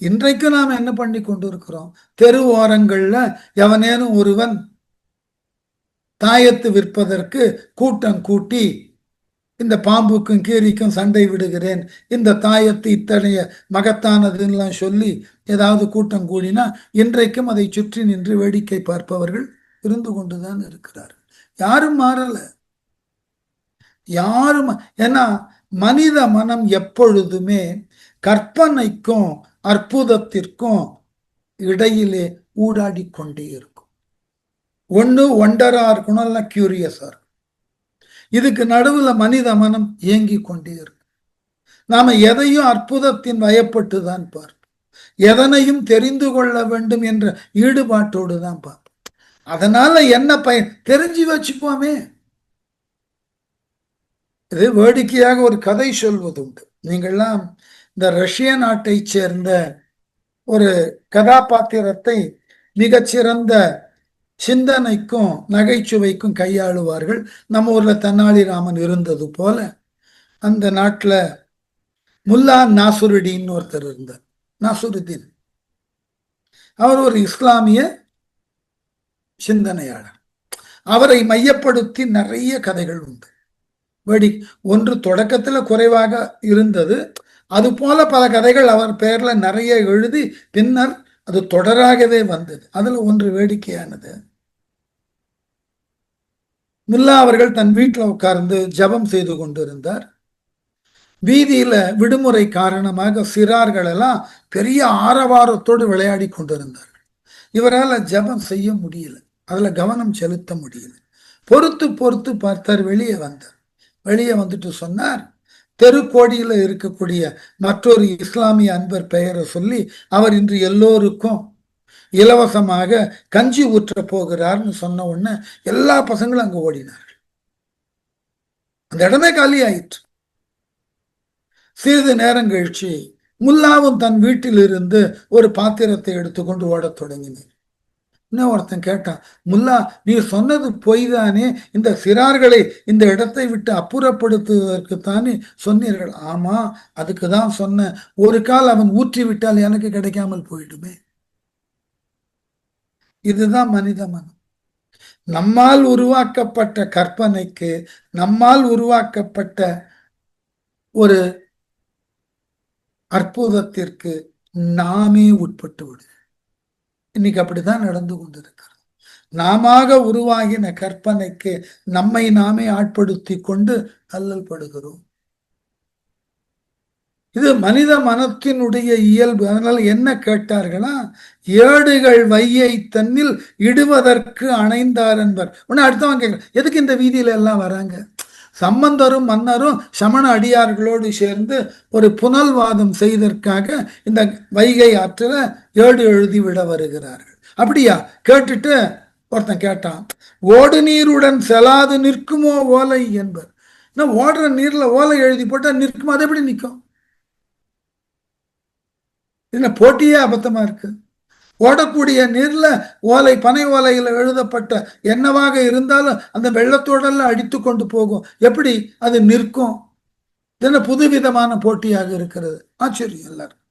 இன்றைக்கு நாம் என்ன பண்ணி கொண்டு இருக்கிறோம்? தெரு ஓரங்கள்ல எவனேனும் ஒருவன் தாயத்து விற்பதற்கு கூட்டம் கூட்டி, இந்த பாம்புக்கும் கீரிக்கும் சண்டை விடுகிறேன், இந்த தாயத்து இத்தகைய மகத்தானதுலாம் சொல்லி ஏதாவது கூட்டம் கூடினா இன்றைக்கும் அதை சுற்றி நின்று வேடிக்கை பார்ப்பவர்கள் இருந்து கொண்டுதான் இருக்கிறார்கள். யாரும் மாறல, யாரும். ஏன்னா மனித மனம் எப்பொழுதுமே கற்பனைக்கும் அற்புதத்திற்கும் இடையிலே ஊடாடி கொண்டே இருக்கும். ஒண்ணு ஒண்டரா இருக்கணும், இல்ல கியூரியஸா இருக்கும். இதுக்கு நடுவுல மனித மனம் இயங்கி கொண்டே இருக்கும். நாம எதையும் அற்புதத்தின் வயப்பட்டு தான் பார்ப்போம், எதனையும் தெரிந்து கொள்ள வேண்டும் என்ற ஈடுபாட்டோடு தான் பார்ப்போம். அதனால என்ன பயன்? தெரிஞ்சு வச்சுப்போமே. இது வேடிக்கையாக ஒரு கதை சொல்வது உண்டு. நீங்கள்லாம் இந்த ரஷ்ய நாட்டை சேர்ந்த ஒரு கதாபாத்திரத்தை மிகச்சிறந்த சிந்தனைக்கும் நகைச்சுவைக்கும் கையாளுவார்கள். நம்ம ஊர்ல தென்னாலிராமன் இருந்தது போல அந்த நாட்டில் முல்லா நாசுருடீன் ஒருத்தர் இருந்தார். நாசுருதீன் அவர் ஒரு இஸ்லாமிய சிந்தனையாளர். அவரை மையப்படுத்தி நிறைய கதைகள் உண்டு. ஒன்று தொடக்கத்துல குறைவாக இருந்தது, அது போல பல கதைகள் அவர் பெயர்ல நிறைய எழுதி பின்னர் அது தொடராகவே வந்தது. அதுல ஒன்று வேடிக்கையானது, முல்லா அவர்கள் தன் வீட்டில் உட்கார்ந்து ஜபம் செய்து கொண்டிருந்தார். வீதியில விடுமுறை காரணமாக சிறார்கள் எல்லாம் பெரிய ஆரவாரத்தோடு விளையாடி கொண்டிருந்தார்கள். இவரால் ஜபம் செய்ய முடியல, அதுல கவனம் செலுத்த முடியல. பொறுத்து பொறுத்து பார்த்தார், வெளியே வந்தார். வெளியே வந்துட்டு சொன்னார், தெருக்கோடியில இருக்கக்கூடிய மற்றொரு இஸ்லாமிய அன்பர் பெயரை சொல்லி அவர் இன்று எல்லோருக்கும் இலவசமாக கஞ்சி ஊற்ற போகிறார்னு சொன்ன உடனே எல்லா பசங்களும் அங்க ஓடினார்கள். அந்த இடமே காலி ஆயிற்று. சிறிது நேரம் கழிச்சு முல்லாவும் தன் வீட்டில் இருந்து ஒரு பாத்திரத்தை எடுத்துக்கொண்டு ஓடத் தொடங்கினார். இன்னும் ஒருத்தன் கேட்டான், முல்லா நீ சொன்னது பொய் தானே, இந்த சிறார்களை இந்த இடத்தை விட்டு அப்புறப்படுத்துவதற்குத்தானே சொன்னீர்கள்? ஆமா, அதுக்கு தான் சொன்ன. ஒரு கால் அவன் ஊற்றி விட்டால் எனக்கு கிடைக்காமல் போயிடுமே. இதுதான் மனித மனம். நம்மால் உருவாக்கப்பட்ட கற்பனைக்கு, நம்மால் உருவாக்கப்பட்ட ஒரு அற்புதத்திற்கு நாமே உட்பட்டு விடு. இன்னைக்கு அப்படிதான் நடந்து கொண்டிருக்கிறது. நாம உருவாகின கற்பனைக்கு நம்மை நாமே ஆட்படுத்தி கொண்டு அல்லல் படுகிறோம். இது மனித மனத்தினுடைய இயல்பு. அதனால என்ன கேட்டார்களா, ஏடுகள் வையை தன்னில் இடுவதற்கு அணைந்தார் என்பர். உடனே அடுத்தவன் கேட்க, எதுக்கு இந்த வீதியில எல்லாம் வராங்க? சம்பந்தரும் மன்னரும் சமண அடியார்களோடு சேர்ந்து ஒரு புனல்வாதம் செய்ததற்காக இந்த வைகை ஆற்றில ஏடு எழுதி விட வருகிறார்கள். அப்படியா? கேட்டுட்டு ஒருத்தன் கேட்டான், ஓடு நீருடன் செலாது நிற்குமோ ஓலை என்பர். ஓடுற நீர்ல ஓலை எழுதி போட்டா நிற்குமோ? அது எப்படி நிற்கும்? இதுல போட்டியே அபத்தமா இருக்கு. ஓடக்கூடிய நீர்ல ஓலை, பனை ஓலையில எழுதப்பட்ட என்னவாக இருந்தாலும் அந்த வெள்ளத்தோடெல்லாம் அடித்து கொண்டு போகும். எப்படி அது நிற்கும்? இது புதுவிதமான போட்டியாக இருக்கிறது. ஆச்சரியம் எல்லாரும்.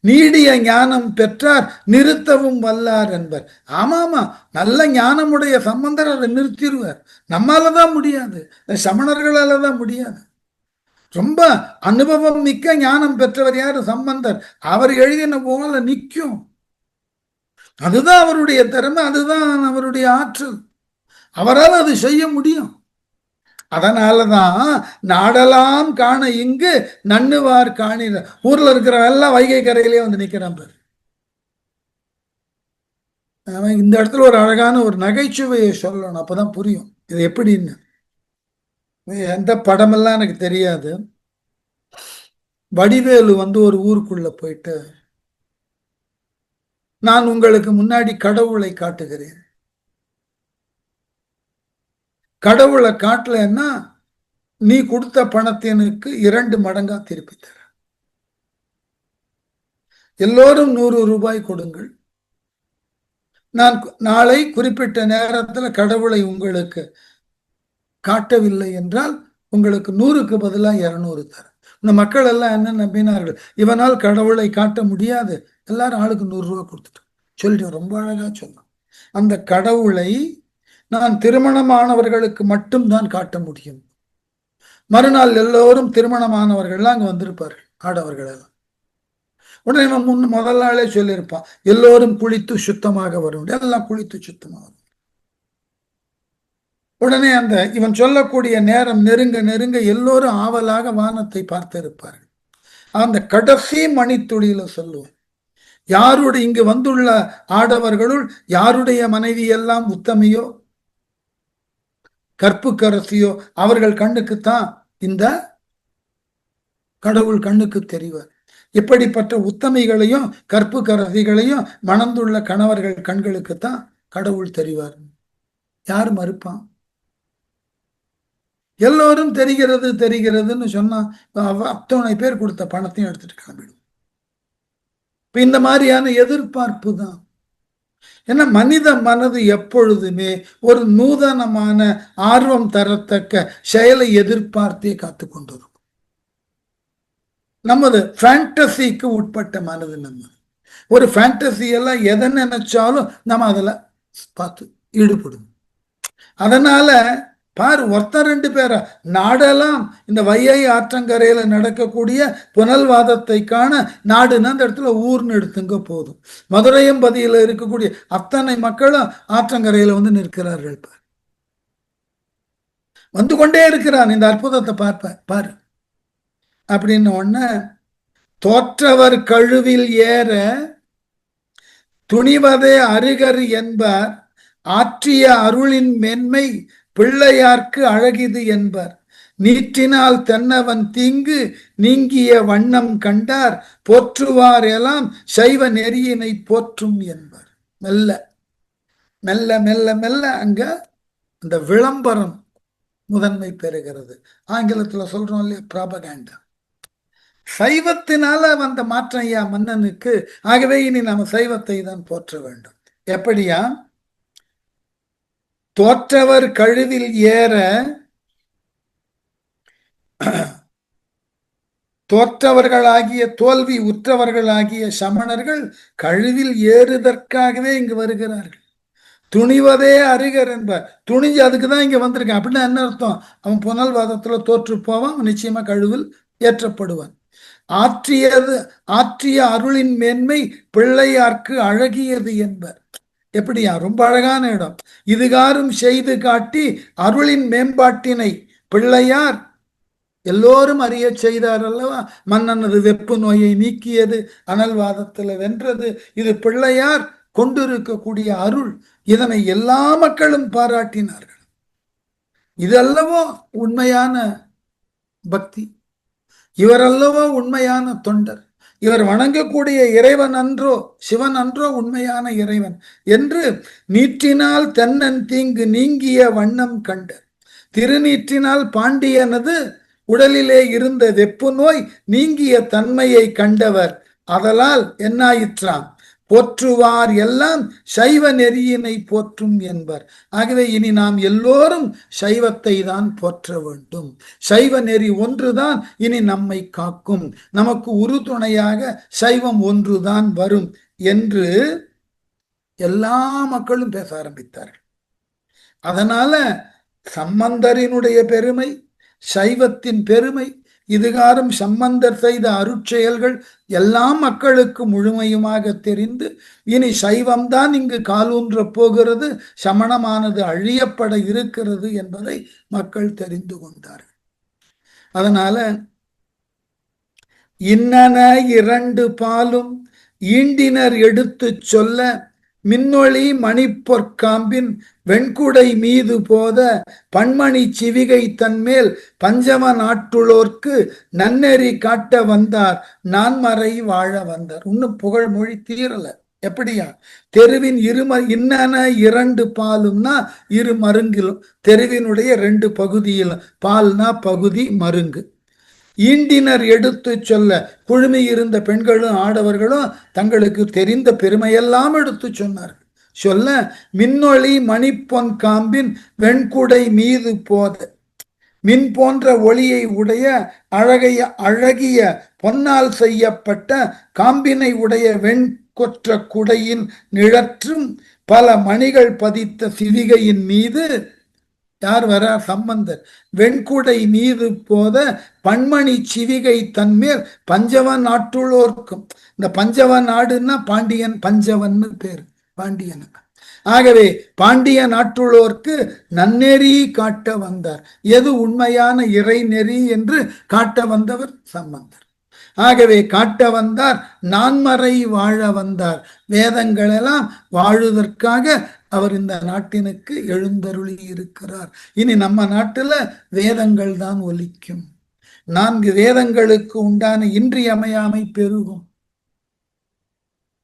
நீடிய ஞானம் பெற்றார் நிறுத்தவும் வல்லார் என்பர். ஆமாமா, நல்ல ஞானமுடைய சம்பந்தர் அதை நிறுத்திடுவார். நம்மாலதான் முடியாது, சமணர்களால தான் முடியாது. ரொம்ப அனுபவம் மிக்க ஞானம் பெற்றவர் யாரு? சம்பந்தர். அவர் எழுதின போல நிற்கும். அதுதான் அவருடைய திறமை, அதுதான் அவருடைய ஆற்றல். அவரால் அது செய்ய முடியும். அதனாலதான் நாடலாம் காண இங்கு நன்னுவார் காணிற. ஊர்ல இருக்கிற எல்லாம் வைகை கரையிலே வந்து நிக்கிறான் பாரு. இந்த இடத்துல ஒரு அழகான ஒரு நகைச்சுவையை சொல்லணும், அப்பதான் புரியும் இது எப்படின்னு. எந்த படமெல்லாம் எனக்கு தெரியாது. வடிவேலு ஒரு ஊருக்குள்ள போயிட்டு, நான் உங்களுக்கு முன்னாடி கடவுளை காட்டுகிறேன், கடவுளை காட்டலன்னா நீ கொடுத்த பணத்தினுக்கு 2 மடங்கா திருப்பி தர, எல்லோரும் 100 ரூபாய் கொடுங்கள், நான் நாளை குறிப்பிட்ட நேரத்தில் கடவுளை உங்களுக்கு காட்டவில்லை என்றால் உங்களுக்கு 100க்கு பதிலாக 200 தர. இந்த மக்கள் எல்லாம் என்ன நம்பினார்கள், இவனால் கடவுளை காட்ட முடியாது, எல்லாரும் ஆளுக்கு 100 ரூபாய் கொடுத்துட்டு சொல்லிட்டு ரொம்ப அழகா சொன்னான். அந்த கடவுளை நான் திருமணமானவர்களுக்கு மட்டும்தான் காட்ட முடியும். மறுநாள் எல்லோரும் திருமணமானவர்கள்லாம் அங்க வந்திருப்பார்கள், ஆடவர்கள் எல்லாம். உடனே முதல் நாளே சொல்லியிருப்பான், எல்லோரும் குளித்து சுத்தமாக வரும், எல்லாம் குளித்து சுத்தமாக வரும். உடனே இவன் சொல்லக்கூடிய நேரம் நெருங்க நெருங்க எல்லோரும் ஆவலாக வானத்தை பார்த்திருப்பார்கள். அந்த கடைசி மணித்துளியில சொல்லுவோம், யாருடைய இங்கு வந்துள்ள ஆடவர்களுள் யாருடைய மனைவி எல்லாம் உத்தமையோ கற்புக்கரசியோ அவர்கள் கண்ணுக்குத்தான் இந்த கடவுள் கண்ணுக்கு தெரிவார். இப்படிப்பட்ட உத்தமைகளையும் கற்புக்கரசிகளையும் மணந்துள்ள கணவர்கள் கண்களுக்குத்தான் கடவுள் தெரிவார். யார் மறுப்பான்? எல்லோரும் தெரிகிறது தெரிகிறதுன்னு சொன்னா அத்தனை பேர் கொடுத்த பணத்தையும் எடுத்துட்டு கிளம்பிடும். இப்ப இந்த மாதிரியான எதிர்பார்ப்பு தான். ஏன்னா மனித மனது எப்பொழுதுமே ஒரு நூதனமான ஆர்வம் தரத்தக்க செயலை எதிர்பார்த்தே காத்து கொண்டிருக்கும். நமது ஃபேண்டசிக்கு உட்பட்ட மனது நம்ம ஒரு ஃபேண்டசி எல்லாம் எதை நினைச்சாலும் நம்ம அதுல பார்த்து ஈடுபடும். அதனால பாரு, ஒருத்தர் 2 பேரா நாடெல்லாம் இந்த வையை ஆற்றங்கரையில நடக்கக்கூடிய புனல்வாதத்தை காண நாடுன்னு அந்த இடத்துல ஊர்னு எடுத்துங்க போதும். மதுரையம்பதியில இருக்கக்கூடிய அத்தனை மக்களும் ஆற்றங்கரையில நிற்கிறார்கள். வந்து கொண்டே இருக்கிறான், இந்த அற்புதத்தை பார்ப்ப பாரு அப்படின்னு ஒண்ணு. தோற்றவர் கழுவில் ஏற துணிவதே அருகர் என்பார், ஆற்றிய அருளின் மென்மை பிள்ளையார்க்கு அழகிது என்பர், நீற்றினால் தென்னவன் தீங்கு நீங்கிய வண்ணம் கண்டார், போற்றுவார் எல்லாம் சைவ நெறியினை போற்றும் என்பர். மெல்ல மெல்ல மெல்ல மெல்ல அங்க இந்த விளம்பரம் முதன்மை பெறுகிறது. ஆங்கிலத்துல சொல்றோம் இல்லையா, ப்ராபகேண்டா. சைவத்தினால வந்த மாற்றம் ஐயா மன்னனுக்கு. ஆகவே இனி நாம சைவத்தை தான் போற்ற வேண்டும். எப்படியா? தோற்றவர் கழுவில் ஏற, தோற்றவர்களாகிய தோல்வி உற்றவர்களாகிய சமணர்கள் கழுவில் ஏறுதற்காகவே இங்கு வருகிறார்கள். துணிவதே அருகர் என்பார். துணிஞ்சு அதுக்குதான் இங்க வந்திருக்கான். அப்படின்னா என்ன அர்த்தம்? அவன் புனல்வாதத்துல தோற்று போவான், நிச்சயமா கழுவில் ஏற்றப்படுவான். ஆற்றிய அருளின் மேன்மை பிள்ளையார்க்கு அழகியது என்பர். எப்படியா? ரொம்ப அழகான இடம். இதுகாரும் செய்து காட்டி அருளின் மேம்பாட்டினை பிள்ளையார் எல்லோரும் அறிய செய்தார் அல்லவா. மன்னனது வெப்பு நோயை நீக்கியது, அனல்வாதத்துல வென்றது, இது பிள்ளையார் கொண்டிருக்கக்கூடிய அருள். இதனை எல்லா மக்களும் பாராட்டினார்கள். இதல்லவோ உண்மையான பக்தி, இவரல்லவோ உண்மையான தொண்டர், இவர் வணங்கக்கூடிய இறைவன் அன்றோ, சிவன் அன்றோ உண்மையான இறைவன் என்று நீற்றினால் தென்னன் தீங்கு நீங்கிய வண்ணம் கண்ட, திருநீற்றினால் பாண்டியனது உடலிலே இருந்த வெப்பு நோய் நீங்கிய தன்மையை கண்டவர், அதலால் என்னாயிற்றாம், போற்றுவார் எல்லாம் சைவ நெறியினை போற்றும் என்பர். ஆகவே இனி நாம் எல்லோரும் சைவத்தை தான் போற்ற வேண்டும். சைவ நெறி ஒன்றுதான் இனி நம்மை காக்கும், நமக்கு உறுதுணையாக சைவம் ஒன்றுதான் வரும் என்று எல்லா மக்களும் பேச ஆரம்பித்தார்கள். அதனால சம்பந்தரினுடைய பெருமை, சைவத்தின் பெருமை, இதுகாரும் சம்பந்தர் செய்த அருட்செயல்கள் எல்லாம் மக்களுக்கு முழுமையுமாக தெரிந்து இனி சைவம்தான் இங்கு காலூன்ற போகிறது, சமணமானது அழியப்பட இருக்கிறது என்பதை மக்கள் தெரிந்து கொண்டார்கள். அதனால இன்னன 2 பாலும் ஈண்டினர் எடுத்து சொல்ல மின்னொளி மணிப்பொற்காம்பின் வெண்குடை மீது போத பன்மணி சிவிகை தன்மேல் பஞ்சம நாட்டுள்ளோர்க்கு நன்னெறி காட்ட வந்தார் நான்மறை வாழ வந்தார். இன்னும் புகழ் மொழி தீரல. எப்படியா? தெருவின் இன்னன இரண்டு பாலும்னா இரு மருங்கிலும், தெருவினுடைய ரெண்டு பகுதியிலும், பால்னா பகுதி, மருங்கு. ஈண்டினர் எடுத்து சொல்ல, குழுமி இருந்த பெண்களும் ஆடவர்களும் தங்களுக்கு தெரிந்த பெருமையெல்லாம் எடுத்து சொன்னார்கள். சொல்ல, மின்னொளி மணிப்பொன் காம்பின் வெண்குடை மீது போத, மின் போன்ற ஒளியை உடைய அழகிய பொன்னால் செய்யப்பட்ட காம்பினை உடைய வெண்கொற்ற குடையின் நிழற்றும் பல மணிகள் பதித்த சிவிகையின் மீது யார் வர? சம்பந்தர். வெண்குடை மீது போத பன்மணி சிவிகை தன்மேல் பஞ்சவன் நாட்டுள்ளோர்க்கும். இந்த பஞ்சவன் நாடுன்னா பாண்டியன், பஞ்சவன் பேர் பாண்டியனுக்கு. ஆகவே பாண்டிய நாட்டுள்ளோர்க்கு நன்னெறி காட்ட வந்தார். எது உண்மையான இறைநெறி என்று காட்ட வந்தவர் சம்பந்தர். ஆகவே காட்ட வந்தார், நான்மறை வாழ வந்தார். வேதங்கள் எல்லாம் வாழுவதற்காக அவர் இந்த நாட்டினுக்கு எழுந்தருளி இருக்கிறார். இனி நம்ம நாட்டுல வேதங்கள் தான் ஒலிக்கும். 4 வேதங்களுக்கு உண்டான இன்றியமையாமை பெருகும்.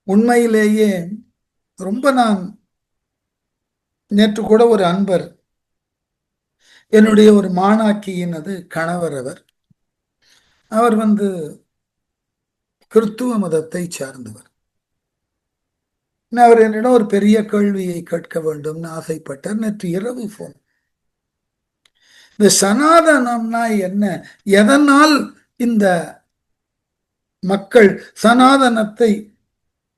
உண்மையிலேயே ரொம்ப நான் நேற்று கூட ஒரு அன்பர், என்னுடைய ஒரு மாணாக்கியினது கணவர், அவர் கிறிஸ்துவ மதத்தை சார்ந்தவர். அவர் என்னிடம் ஒரு பெரிய கேள்வியை கேட்க வேண்டும்னு ஆசைப்பட்டார். நேற்று இரவு போன். இந்த சனாதனம்னா என்ன, எதனால் இந்த மக்கள் சனாதனத்தை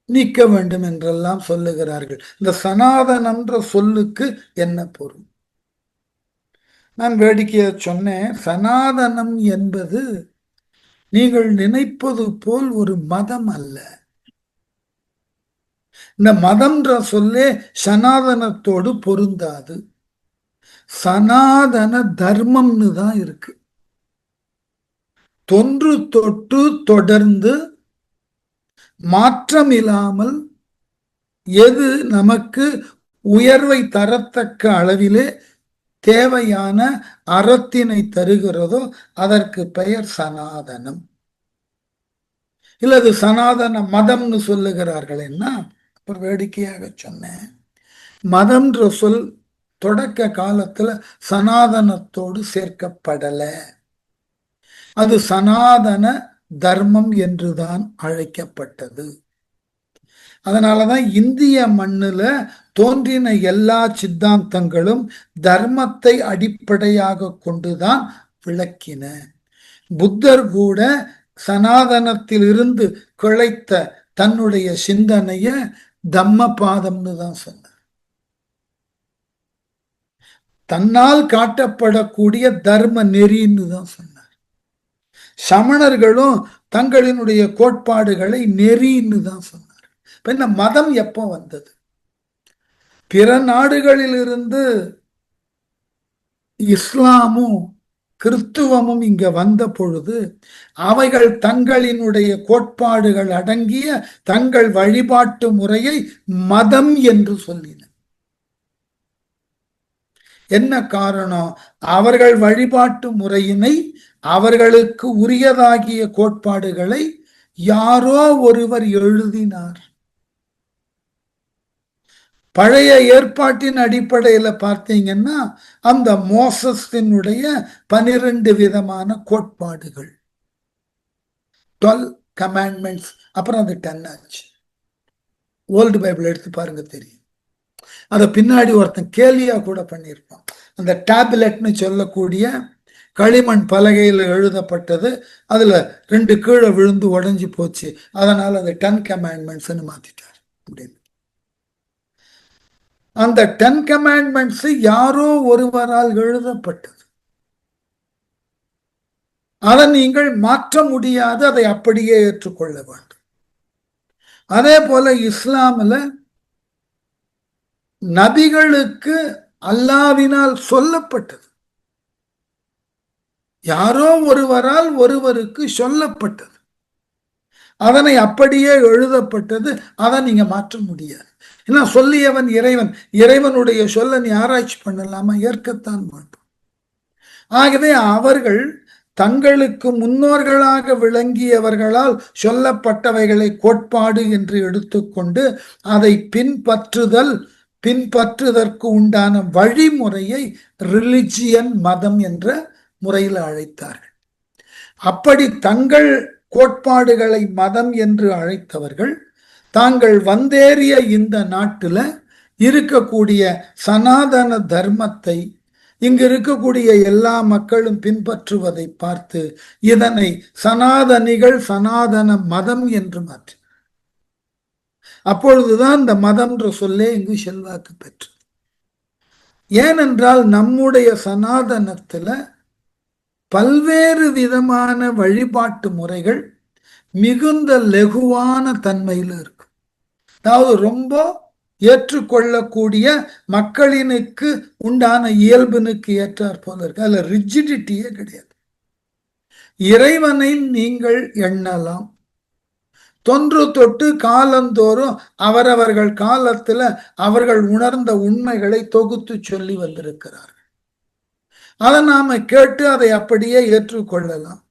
நீக்க வேண்டும் என்றெல்லாம் சொல்லுகிறார்கள், இந்த சனாதனன்ற சொல்லுக்கு என்ன பொருள்? நான் வேடிக்கையை சொன்னேன், சனாதனம் என்பது நீங்கள் நினைப்பது போல் ஒரு மதம் அல்ல. இந்த மதம்ன்ற சொல்லே சனாதனத்தோடு பொருந்தாது. சனாதன தர்மம்னு தான் இருக்கு. தொன்று தொட்டு தொடர்ந்து மாற்றம் இல்லாமல் எது நமக்கு உயர்வை தரத்தக்க அளவிலே தேவையான அறத்தினை தருகிறதோ அதற்கு பெயர் சனாதனம். இல்லது சனாதன மதம்னு சொல்லுகிறார்கள். என்ன ஒரு வேடிக்கையாக சொன்னேன். மதம்ன்ற சொல் தொடக்க காலத்துல சனாதனத்தோடு சேர்க்கப்படல. அது சனாதன தர்மம் என்றுதான் அழைக்கப்பட்டது. அதனாலதான் இந்திய மண்ணுல தோன்றின எல்லா சித்தாந்தங்களும் தர்மத்தை அடிப்படையாக கொண்டுதான் விளக்கின. புத்தர் கூட சனாதனத்தில் இருந்து கிளைத்த தன்னுடைய சிந்தனைய தம்மபாதம்னு தான் சொன்னார். தன்னால் காட்டப்படக்கூடிய தர்ம நெறின்னு தான் சொன்னார். சமணர்களும் தங்களினுடைய கோட்பாடுகளை நெறின்னு தான் சொன்னார். இப்ப இந்த மதம் எப்போ வந்தது? பிற நாடுகளில் இருந்து இஸ்லாமும் கிறிஸ்துவமும் இங்க வந்த பொழுது அவைகள் தங்களினுடைய கோட்பாடுகள் அடங்கிய தங்கள் வழிபாட்டு முறையை மதம் என்று சொல்லின. என்ன காரணம்? அவர்கள் வழிபாட்டு முறையினை, அவர்களுக்கு உரியதாகிய கோட்பாடுகளை யாரோ ஒருவர் எழுதினார். பழைய ஏற்பாட்டின் அடிப்படையில பார்த்தீங்கன்னா அந்த மோசஸினுடைய 12 விதமான கோட்பாடுகள், 12 கமாண்ட்மெண்ட்ஸ், அப்புறம் அது 10 ஆச்சு. ஓல்டு பைபிள் எடுத்து பாருங்க, தெரியும். அதை பின்னாடி ஒருத்தன் கேலியா கூட பண்ணியிருப்பான். அந்த டேப்லெட்னு சொல்லக்கூடிய களிமண் பலகையில் எழுதப்பட்டது, அதுல 2 கீழே விழுந்து உடஞ்சி போச்சு, அதனால அதை 10 கமாண்ட்மெண்ட்ஸ்ன்னு மாத்திட்டார் அப்படின்னு. அந்த 10 கமாண்ட்மெண்ட்ஸ் யாரோ ஒருவரால் எழுதப்பட்டது. அதை நீங்கள் மாற்ற முடியாது, அதை அப்படியே ஏற்றுக்கொள்ள வேண்டும். அதே போல இஸ்லாமில் நபிகளுக்கு அல்லாஹ்வினால் சொல்லப்பட்டது, யாரோ ஒருவரால் ஒருவருக்கு சொல்லப்பட்டது. அதனை அப்படியே எழுதப்பட்டது, அதை நீங்க மாற்ற முடியாது. ஏன்னா சொல்லியவன் இறைவன், இறைவனுடைய சொல்ல நீ ஆராய்ச்சி பண்ணலாமா? ஏற்கத்தான் மாட்டோம். ஆகவே அவர்கள் தங்களுக்கு முன்னோர்களாக விளங்கியவர்களால் சொல்லப்பட்டவைகளை கோட்பாடு என்று எடுத்துக்கொண்டு அதை பின்பற்றுதற்கு உண்டான வழிமுறையை ரிலிஜியன், மதம் என்ற முறையில் அழைத்தார்கள். அப்படி தங்கள் கோட்பாடுகளை மதம் என்று அழைத்தவர்கள் தாங்கள் வந்தேறிய இந்த நாட்டில் இருக்கக்கூடிய சனாதன தர்மத்தை இங்கு இருக்கக்கூடிய எல்லா மக்களும் பின்பற்றுவதை பார்த்து இதனை சனாதனிகள் சனாதன மதம் என்று மாற்றி, அப்பொழுதுதான் இந்த மதம் என்ற சொல்லே இங்கு செல்வாக்கு பெற்று. ஏனென்றால் நம்முடைய சனாதனத்துல பல்வேறு விதமான வழிபாட்டு முறைகள் மிகுந்த லெகுவான தன்மையில் இருக்கும். அதாவது ரொம்ப ஏற்றுக்கொள்ளக்கூடிய மக்களினுக்கு உண்டான இயல்பினுக்கு ஏற்றாற் போல இருக்கு. அதுல ரிஜிடிட்டியே கிடையாது. இறைவனை நீங்கள் எண்ணலாம். தொன்று தொட்டு காலந்தோறும் அவரவர்கள் காலத்துல அவர்கள் உணர்ந்த உண்மைகளை தொகுத்து சொல்லி வந்திருக்கிறார்கள். அதை நாம கேட்டு அதை அப்படியே ஏற்றுக்கொள்ளலாம்,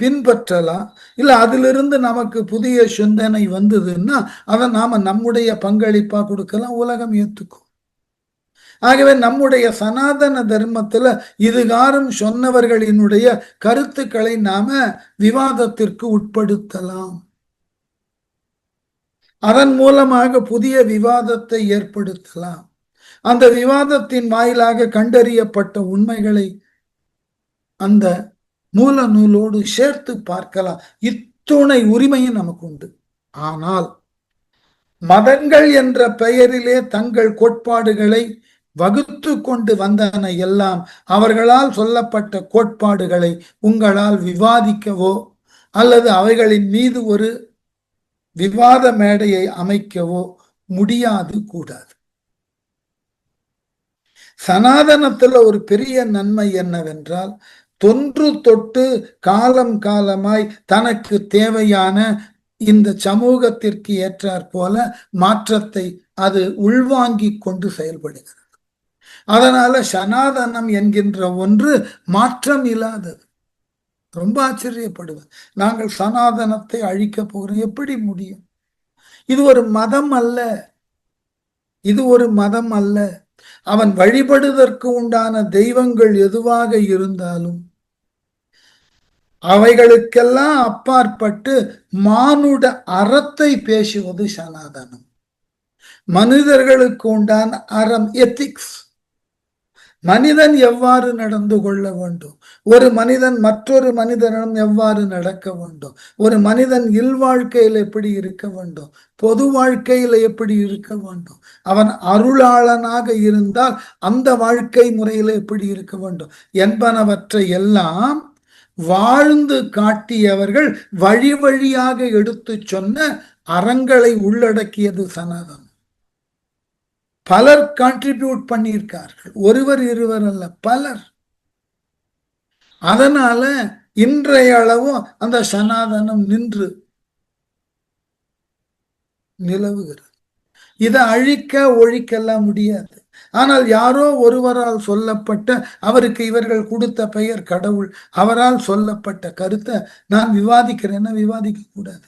பின்பற்றலாம். இல்ல அதிலிருந்து நமக்கு புதிய சிந்தனை வந்ததுன்னா அதை நாம நம்முடைய பங்களிப்பா கொடுக்கலாம், உலகம் ஏத்துக்கும். ஆகவே நம்முடைய சனாதன தர்மத்துல இதுகாரும் சொன்னவர்களினுடைய கருத்துக்களை நாம விவாதத்திற்கு உட்படுத்தலாம். அதன் மூலமாக புதிய விவாதத்தை ஏற்படுத்தலாம். அந்த விவாதத்தின் வாயிலாக கண்டறியப்பட்ட உண்மைகளை அந்த மூல நூலோடு சேர்த்து பார்க்கலாம். இத்துணை உரிமையும் நமக்கு உண்டு. ஆனால் மதங்கள் என்ற பெயரிலே தங்கள் கோட்பாடுகளை வகுத்து கொண்டு வந்தன எல்லாம் அவர்களால் சொல்லப்பட்ட கோட்பாடுகளை உங்களால் விவாதிக்கவோ அல்லது அவைகளின் மீது ஒரு விவாத மேடையை அமைக்கவோ முடியாது, கூடாது. சனாதனத்துல ஒரு பெரிய நன்மை என்னவென்றால் தொன்று தொட்டு காலம் காலமாய் தனக்கு தேவையான இந்த சமூகத்திற்கு ஏற்றாற் போல மாற்றத்தை அது உள்வாங்கி கொண்டு செயல்படுகிறது. அதனால சனாதனம் என்கின்ற ஒன்று மாற்றம் இல்லாதது. ரொம்ப ஆச்சரியப்படுவேன். நாங்கள் சனாதனத்தை அழிக்க போகிறோம், எப்படி முடியும்? இது ஒரு மதம் அல்ல, இது ஒரு மதம் அல்ல. அவன் வழிபடுவதற்கு உண்டான தெய்வங்கள் எதுவாக இருந்தாலும் அவைகளுக்கெல்லாம் அப்பாற்பட்டு மானுட அறத்தை பேசுவது சனாதனம். மனிதர்களுக்கு உண்டான அறம், எத்திக்ஸ். மனிதன் எவ்வாறு நடந்து கொள்ள வேண்டும், ஒரு மனிதன் மற்றொரு மனிதனிடம் எவ்வாறு நடக்க வேண்டும், ஒரு மனிதன் இல்வாழ்க்கையில் எப்படி இருக்க வேண்டும், பொது வாழ்க்கையில் எப்படி இருக்க வேண்டும், அவன் அருளாளனாக இருந்தால் அந்த வாழ்க்கை முறையில் எப்படி இருக்க வேண்டும் என்பனவற்றை எல்லாம் வாழ்ந்து காட்டியவர்கள் வழி வழியாக எடுத்து சொன்ன அறங்களை உள்ளடக்கியது சனாதனம். பலர் கான்ட்ரிபியூட் பண்ணியிருக்கார்கள், ஒருவர் இருவர் அல்ல, பலர். அதனால இன்றைய அளவும் அந்த சனாதனம் நின்று நிலவுகிறது. இதை அழிக்க ஒழிக்கலாம் முடியாது. ஆனால் யாரோ ஒருவரால் சொல்லப்பட்ட, அவருக்கு இவர்கள் கொடுத்த பெயர் கடவுள், அவரால் சொல்லப்பட்ட கருத்தை நான் விவாதிக்கிறேன்னா விவாதிக்க கூடாது.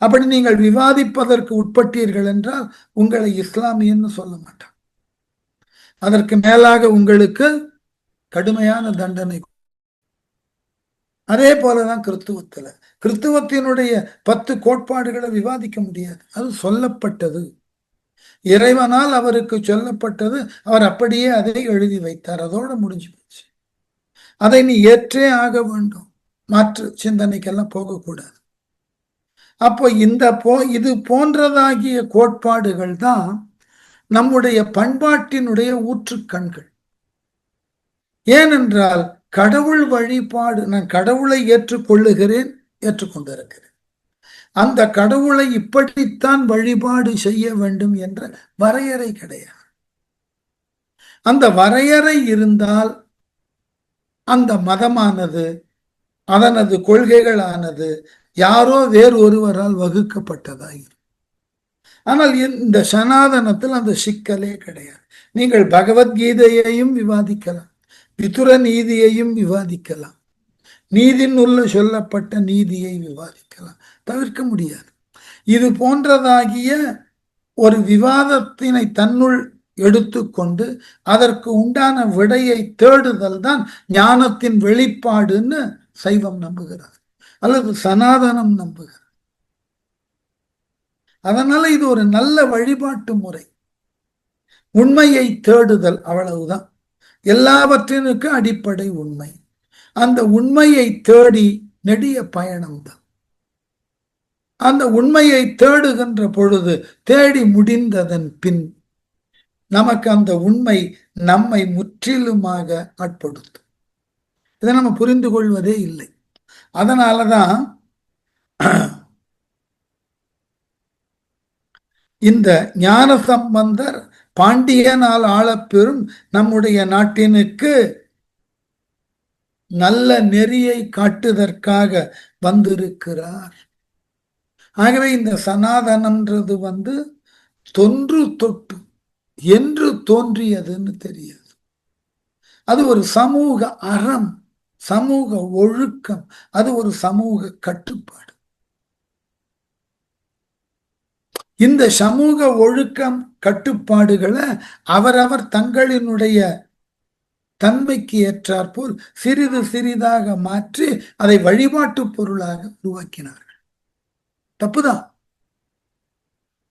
அப்படி நீங்கள் விவாதிப்பதற்கு உட்பட்டீர்கள் என்றால் உங்களை இஸ்லாமியன்னு சொல்ல மாட்டான். அதற்கு மேலாக உங்களுக்கு கடுமையான தண்டனை. அதே போலதான் கிறிஸ்துவத்தினுடைய 10 கோட்பாடுகளை விவாதிக்க முடியாது. அது சொல்லப்பட்டது, இறைவனால் அவருக்கு சொல்லப்பட்டது, அவர் அப்படியே அதை எழுதி வைத்தார், அதோட முடிஞ்சு போச்சு. அதை நீ ஏற்றே ஆக வேண்டும், மாற்று சிந்தனைக்கெல்லாம் போகக்கூடாது. அப்போ இது போன்றதாகிய கோட்பாடுகள் தான் நம்முடைய பண்பாட்டினுடைய ஊற்றுக்கண்கள். ஏனென்றால் கடவுள் வழிபாடு, நான் கடவுளை ஏற்றுக்கொள்ளுகிறேன், ஏற்றுக்கொண்டிருக்கிறேன். அந்த கடவுளை இப்படித்தான் வழிபாடு செய்ய வேண்டும் என்ற வரையறை கிடையாது. அந்த வரையறை இருந்தால் அந்த மதமானது, அதனது கொள்கைகளானது யாரோ வேறு ஒருவரால் வகுக்கப்பட்டதாய். ஆனால் இந்த சனாதனத்தில் அந்த சிக்கலே கிடையாது. நீங்கள் பகவத்கீதையையும் விவாதிக்கலாம், விதுர நீதியையும் விவாதிக்கலாம், நீதி நூல்ல சொல்லப்பட்ட நீதியை விவாதிக்கலாம், தவிர்க்க முடியாது. இது போன்றதாகிய ஒரு விவாதத்தினை தன்னுள் எடுத்துக்கொண்டு அதற்கு உண்டான விடையை தேடுதல் தான் ஞானத்தின் வெளிப்பாடுன்னு சைவம் நம்புகிறது, அல்லது சனாதனம் நம்புகிறது. அதனால இது ஒரு நல்ல வழிபாட்டு முறை. உண்மையை தேடுதல், அவ்வளவுதான். எல்லாவற்றினுக்கு அடிப்படை உண்மை. அந்த உண்மையை தேடி நெடிய பயணம்தான். அந்த உண்மையை தேடுகின்ற பொழுது தேடி முடிந்ததன் பின் நமக்கு அந்த உண்மை நம்மை முற்றிலுமாக ஆட்படுத்தும். இதை நம்ம புரிந்து கொள்வதே இல்லை. அதனாலதான் இந்த ஞான சம்பந்தர் பாண்டியனால் ஆளப்பெறும் நம்முடைய நாட்டினுக்கு நல்ல நெறியை காட்டுவதற்காக வந்திருக்கிறார். ஆகவே இந்த சனாதனம்ன்றது தொன்று தொட்டு என்று தோன்றியதுன்னு தெரியாது. அது ஒரு சமூக அறம், சமூக ஒழுக்கம், அது ஒரு சமூக கட்டுப்பாடு. இந்த சமூக ஒழுக்கம் கட்டுப்பாடுகளை அவரவர் தங்களினுடைய தன்மைக்கு ஏற்றாற்போல் சிறிது சிறிதாக மாற்றி அதை வழிபாட்டு பொருளாக உருவாக்கினார்கள். தப்புதான்.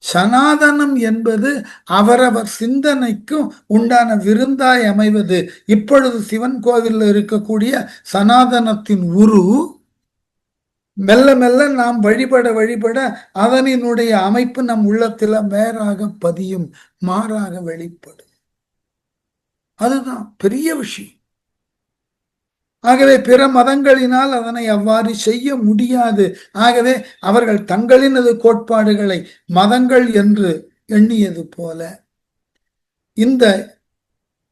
சனாதனம் என்பது அவரவர் சிந்தனைக்கும் உண்டான விருந்தாய் அமைவது. இப்பொழுது சிவன் கோவிலில் இருக்கக்கூடிய சனாதனத்தின் உரு மெல்ல மெல்ல நாம் வழிபட வழிபட அதனினுடைய அமைப்பு நம் உள்ளத்தில் வேறாக பதியும், மாறாக வெளிப்படும். அதுதான் பெரிய விஷயம். ஆகவே பிற மதங்களினால் அதனை அவ்வாறு செய்ய முடியாது. ஆகவே அவர்கள் தங்களினது கோட்பாடுகளை மதங்கள் என்று எண்ணியது போல இந்த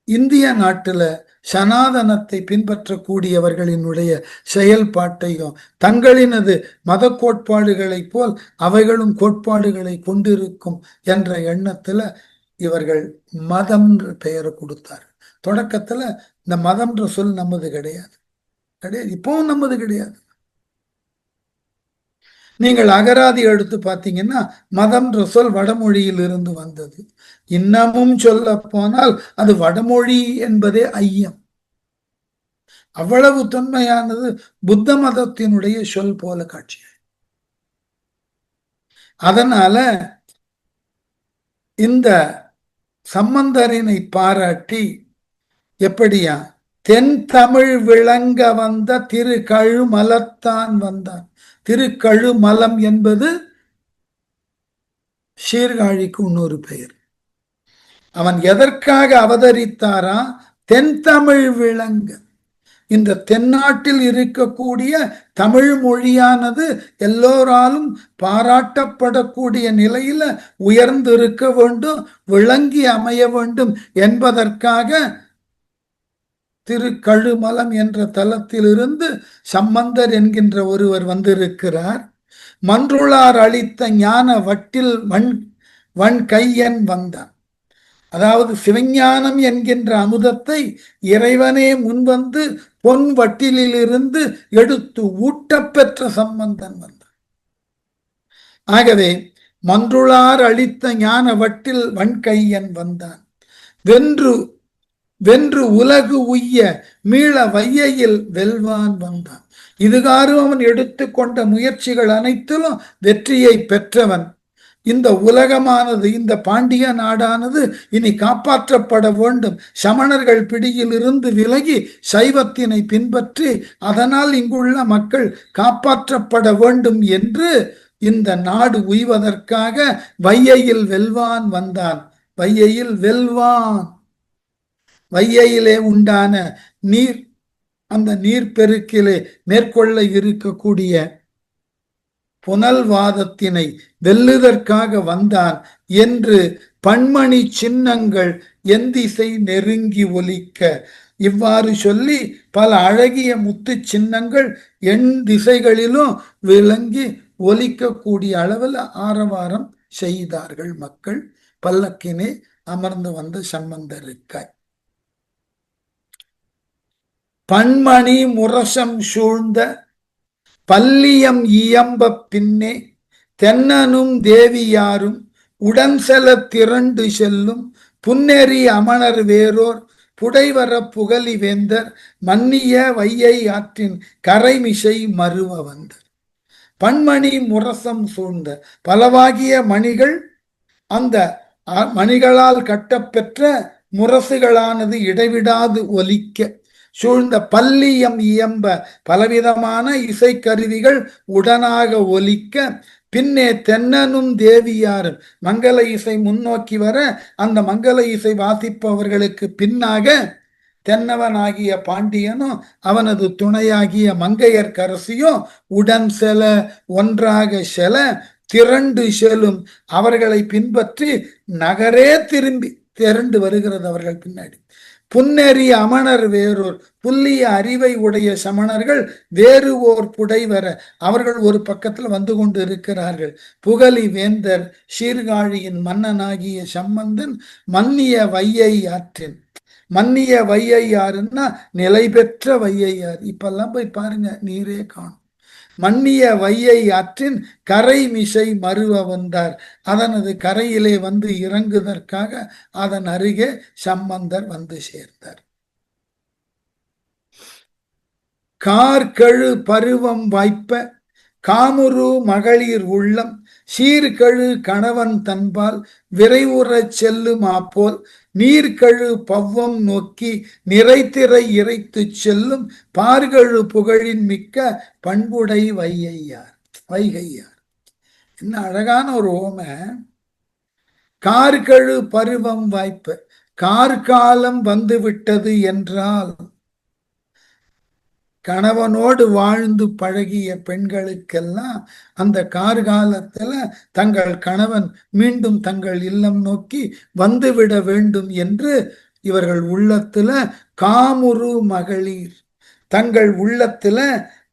இந்திய நாட்டில் சனாதனத்தை பின்பற்றக்கூடியவர்களினுடைய செயல்பாட்டையும் தங்களினது மத கோட்பாடுகளை போல் அவைகளும் கோட்பாடுகளை கொண்டிருக்கும் என்ற எண்ணத்துல இவர்கள் மதம் பெயரை கொடுத்தார். தொடக்கத்துல இந்த மதம்ன்ற சொல் நம்மது கிடையாது, இப்பவும் நம்மது கிடையாது. நீங்கள் அகராதி எடுத்து பார்த்தீங்கன்னா மதம்ன்ற சொல் வடமொழியில் இருந்து வந்தது. இன்னமும் சொல்ல போனால் அது வடமொழி என்பதே ஐயம். அவ்வளவு தொன்மையானது புத்த மதத்தினுடைய சொல் போல காட்சி. அதனால இந்த சம்பந்தரினை பாராட்டி எப்படியா தென் தமிழ் விளங்க வந்த திரு கழுமலத்தான் வந்தான். திருக்கழுமலம் என்பது சீர்காழிக்கு இன்னொரு பெயர். அவன் எதற்காக அவதரித்தாரா? தென் தமிழ் விளங்க. இந்த தென்னாட்டில் இருக்கக்கூடிய தமிழ் மொழியானது எல்லோராலும் பாராட்டப்படக்கூடிய நிலையில உயர்ந்திருக்க வேண்டும், விளங்கி அமைய வேண்டும் என்பதற்காக திருக்கழுமலம் என்ற தலத்திலிருந்து சம்பந்தர் என்கின்ற ஒருவர் வந்திருக்கிறார். மன்றுளார் அளித்த ஞான வட்டில் வன் கையன் வந்தான். அதாவது சிவஞானம் என்கின்ற அமுதத்தை இறைவனே முன்வந்து பொன் வட்டிலிருந்து எடுத்து ஊட்டப்பெற்ற சம்பந்தன் வந்தான். ஆகவே மன்றுளார் அளித்த ஞான வட்டில் வன்கையன் வந்தான். வென்று உலகு உய்ய மீள வையையில் வெல்வான் வந்தான். இதுகாரும் அவன் எடுத்துக்கொண்ட முயற்சிகள் அனைத்திலும் வெற்றியை பெற்றவன். இந்த உலகமானது, இந்த பாண்டிய நாடானது இனி காப்பாற்றப்பட வேண்டும். சமணர்கள் பிடியில் இருந்து விலகி சைவத்தினை பின்பற்றி அதனால் இங்குள்ள மக்கள் காப்பாற்றப்பட வேண்டும் என்று இந்த நாடு உய்வதற்காக வையையில் வெல்வான் வந்தான். வையையில் வெல்வான், வையையிலே உண்டான நீர், அந்த நீர்பெருக்கிலே மேற்கொள்ள இருக்கக்கூடிய புனல்வாதத்தினை வெல்லுதற்காக வந்தான் என்று பன்மணி சின்னங்கள் எந்திசை நெருங்கி ஒலிக்க இவ்வாறு சொல்லி பல அழகிய முத்து சின்னங்கள் எண் திசைகளிலும் விளங்கி ஒலிக்கக்கூடிய அளவில் ஆரவாரம் செய்தார்கள் மக்கள் பல்லக்கினே அமர்ந்து வந்த சம்பந்தருக்காய். பன்மணி முரசம் சூழ்ந்த பல்லியம் இயம்ப பின்னே தென்னனும் தேவியாரும் உடன் செல திரண்டு செல்லும் புன்னெறி அமணர் வேரோர் புடைவர புகழி வேந்தர் மன்னிய வையை ஆற்றின் கரைமிசை மருவ வந்தர். பன்மணி முரசம் சூழ்ந்த பலவாகிய மணிகள், அந்த மணிகளால் கட்டப்பெற்ற முரசுகளானது இடைவிடாது ஒலிக்க, சூழ்ந்த பல்லியம் இயம்ப பலவிதமான இசைக்கருவிகள் உடனாக ஒலிக்க, பின்னே தென்னனும் தேவியாரும் மங்கள இசை முன்னோக்கி வர, அந்த மங்கள இசை வாசிப்பவர்களுக்கு பின்னாக தென்னவனாகிய பாண்டியனும் அவனது துணையாகிய மங்கையர்க்கரசியும் உடன் செல ஒன்றாக செல திரண்டு செல்லும் அவர்களை பின்பற்றி நகரே திரும்பி திரண்டு வருகிறது அவர்கள் பின்னாடி. புன்னெறி அமணர் வேறோர் புல்லிய அறிவை உடைய சமணர்கள் வேறு ஓர் புடைவர அவர்கள் ஒரு பக்கத்துல வந்து கொண்டு இருக்கிறார்கள். புகழி வேந்தர் சீர்காழியின் மன்னனாகிய சம்பந்தன் மன்னிய வையை ஆற்றின், மன்னிய வையை யாருன்னா நிலை பெற்ற வையையார். இப்பெல்லாம் போய் பாருங்க நீரே காணும். மன்னிய வையை ஆற்றின் கரை மிசை மருவ வந்தார். அதனது கரையிலே வந்து இறங்குவதற்காக அதன் அருகே சம்பந்தர் வந்து சேர்ந்தார். கார்கழு பருவம் வாய்ப்ப காமுரு மகளிர் உள்ளம் சீர்கழு கணவன் தன்பால் விரைவுறச் செல்லும் ஆப்போல் நீர்கழு பவ்வம் நோக்கி நிறைத்திரை இறைத்து செல்லும் பார்கழு புகழின் மிக்க பண்புடை வையையார். வைகையார் என்ன அழகான ஒரு ஓமை. கார்கழு பருவம் வாய்ப்பு, கார்காலம் வந்து விட்டது என்றால் கணவனோடு வாழ்ந்து பழகிய பெண்களுக்கெல்லாம் அந்த கார்காலத்துல தங்கள் கணவன் மீண்டும் தங்கள் இல்லம் நோக்கி வந்துவிட வேண்டும் என்று இவர்கள் உள்ளத்துல காமுரு மகளிர் தங்கள் உள்ளத்துல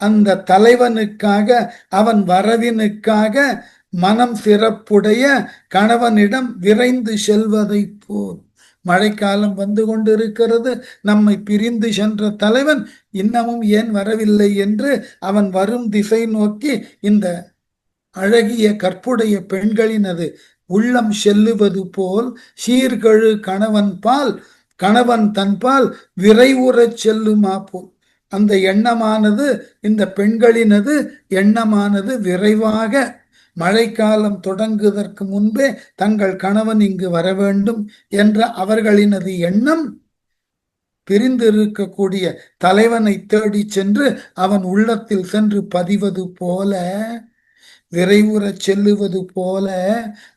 அந்த தலைவனுக்காக அவன் வரவினுக்காக மனம் சிறப்புடைய கணவனிடம் விரைந்து செல்வதை போல். மழைக்காலம் வந்து கொண்டிருக்கிறது, நம்மை பிரிந்து சென்ற தலைவன் இன்னமும் ஏன் வரவில்லை என்று அவன் வரும் திசை நோக்கி இந்த அழகிய கற்புடைய பெண்களினது உள்ளம் செல்லுவது போல் சீர்கழு கணவன் பால் கணவன் தன்பால் விரைவுறச் செல்லுமா போல் அந்த எண்ணமானது, இந்த பெண்களினது எண்ணமானது விரைவாக மழைக்காலம் தொடங்குவதற்கு முன்பே தங்கள் கணவன் இங்கு வர வேண்டும் என்ற அவர்களினது எண்ணம் பிரிந்திருக்கக்கூடிய தலைவனை தேடி சென்று அவன் உள்ளத்தில் சென்று பதிவது போல, விரைவுறச் செல்லுவது போல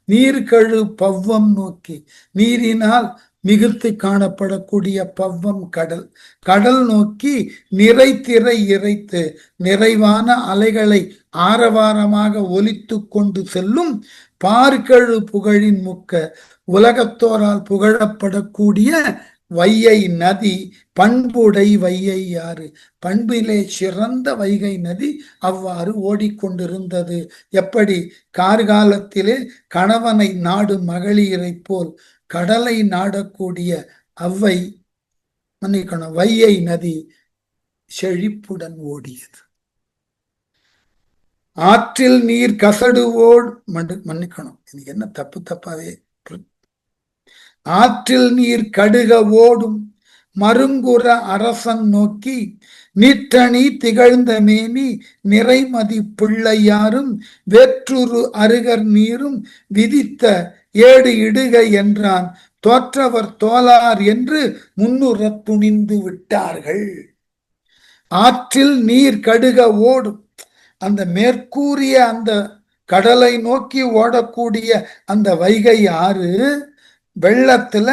நீர்கழு பவ்வம் நோக்கி, நீரினால் மிகுத்து காணப்படக்கூடிய பவ்வம் கடல், கடல் நோக்கி நிறைத்திரை இறைத்து நிறைவான அலைகளை ஆரவாரமாக ஒலித்து கொண்டு செல்லும் பார்கழு புகழின் முக்க உலகத்தோரால் புகழப்படக்கூடிய வையை நதி பண்புடை வையை யாறு, பண்பிலே சிறந்த வைகை நதி அவ்வாறு ஓடிக்கொண்டிருந்தது. எப்படி கார்காலத்திலே கணவனை நாடும் மகளிரை போல் கடலை நாடக்கூடிய அவ்வை மன்னிக்கணும் வையை நதி செழிப்புடன் ஓடியது. ஆற்றில் நீர் கசடுவோடு மன்னிக்கணும் எனக்கு என்ன தப்பாவே, ஆற்றில் நீர் கடுக ஓடும் மருங்குற அரசன் நோக்கி நீற்றணி திகழ்ந்த மேனி நிறைமதி பிள்ளையாரும் வேற்றுரு அருகர் நீரும் விதித்த ஏடு இடுக என்றான் தோற்றவர் தோலார் என்று முன்னுற துணிந்து விட்டார்கள். ஆற்றில் நீர் கடுக ஓடும், அந்த மேற்கூறிய அந்த கடலை நோக்கி ஓடக்கூடிய அந்த வைகை ஆறு வெள்ளத்துல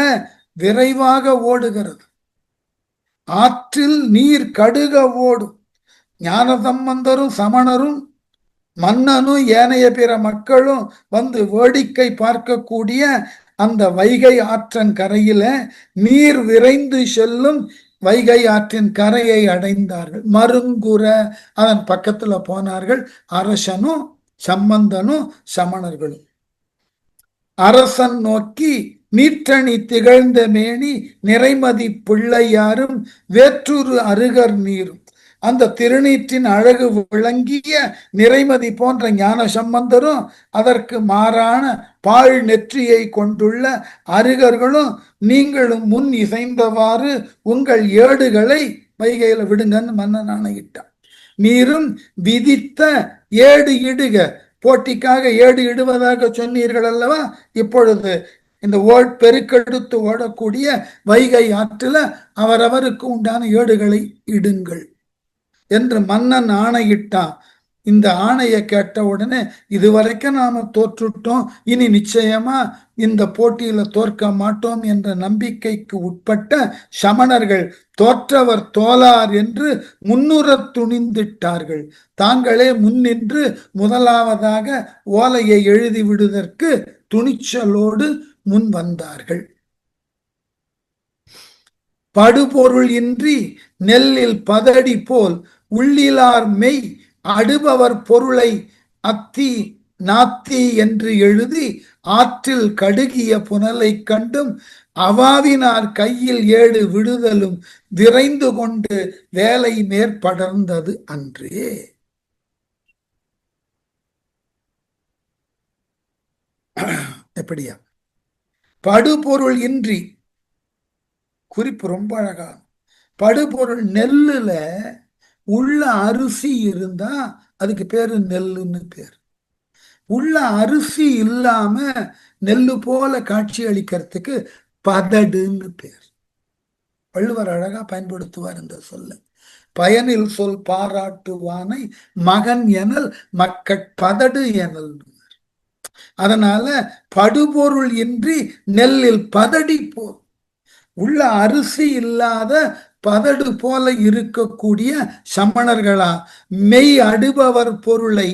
விரைவாக ஓடுகிறது. ஆற்றில் நீர் கடுக ஓடும். ஞானசம்பந்தரும் சமணரும் மன்னனும் ஏனைய பிற மக்களும் வந்து வேடிக்கை பார்க்கக்கூடிய அந்த வைகை ஆற்றன் கரையில நீர் விரைந்து செல்லும் வைகை ஆற்றின் கரையை அடைந்தார்கள். மருங்குற அதன் பக்கத்துல போனார்கள் அரசனும் சம்பந்தனும் சமணர்களும். அரசன் நோக்கி நீற்றணி திகழ்ந்த மேனி நிறைமதி பிள்ளையாரும் வேற்றூறு அருகர் நீரும். அந்த திருநீற்றின் அழகு விளங்கிய நிறைமதி போன்ற ஞான சம்பந்தரும் அதற்கு மாறான பாழ் நெற்றியை கொண்டுள்ள அருகர்களும் நீங்களும் முன் இசைந்தவாறு உங்கள் ஏடுகளை வைகையில விடுங்கன்னு மன்னன் ஆணையிட்டான். நீரும் விதித்த ஏடு இடுக, போட்டிக்காக ஏடு இடுவதாக சொன்னீர்கள் அல்லவா, இப்பொழுது இந்த பெருக்கெடுத்து ஓடக்கூடிய வைகை ஆற்றில அவரவருக்கு உண்டான ஏடுகளை இடுங்கள் என்று மன்னன் ஆணையிட்டான். இந்த ஆணையை கேட்ட உடனே இதுவரைக்கும் நாம தோற்றுட்டோம், இனி நிச்சயமா இந்த போட்டியில தோற்க மாட்டோம் என்ற நம்பிக்கைக்கு உட்பட்ட சமணர்கள் தோற்றவர் தோலார் என்று முன்னுற துணிந்திட்டார்கள். தாங்களே முன்னின்று முதலாவதாக ஓலையை எழுதி விடுவதற்கு துணிச்சலோடு முன் வந்தார்கள். படுபொருள் இன்றி நெல்லில் பதடி போல் உள்ளிலார் மெய் அடுபவர் பொருளை அத்தி நாத்தி என்று எழுதி ஆற்றில் கடுகிய புனலை கண்டும் அவாவினார் கையில் ஏடு விடுதலும் விரைந்து கொண்டு வேலை மேற்படர்ந்தது அன்றே. எப்படியா? படுபொருள் இன்றி, குறிப்பு ரொம்ப அழகா, படுபொருள் நெல்லுல உள்ள அரிசி இருந்தா அதுக்கு பேரு நெல்லுன்னு பேர். உள்ள அரிசி இல்லாம நெல்லு போல காட்சி அளிக்கிறதுக்கு பதடுன்னு பேர். வள்ளுவர் அழகா பயன்படுத்துவார் இந்த சொல்ல. பயனில் சொல் பாராட்டுவானை மகன் எனல் மக்கட்பதடு எனல். அதனால படுபொருள் இன்றி நெல்லில் பதடி போல், உள்ள அரிசி இல்லாத பதடு போல இருக்கக்கூடிய சமணர்களா மெய் அடுபவர் பொருளை,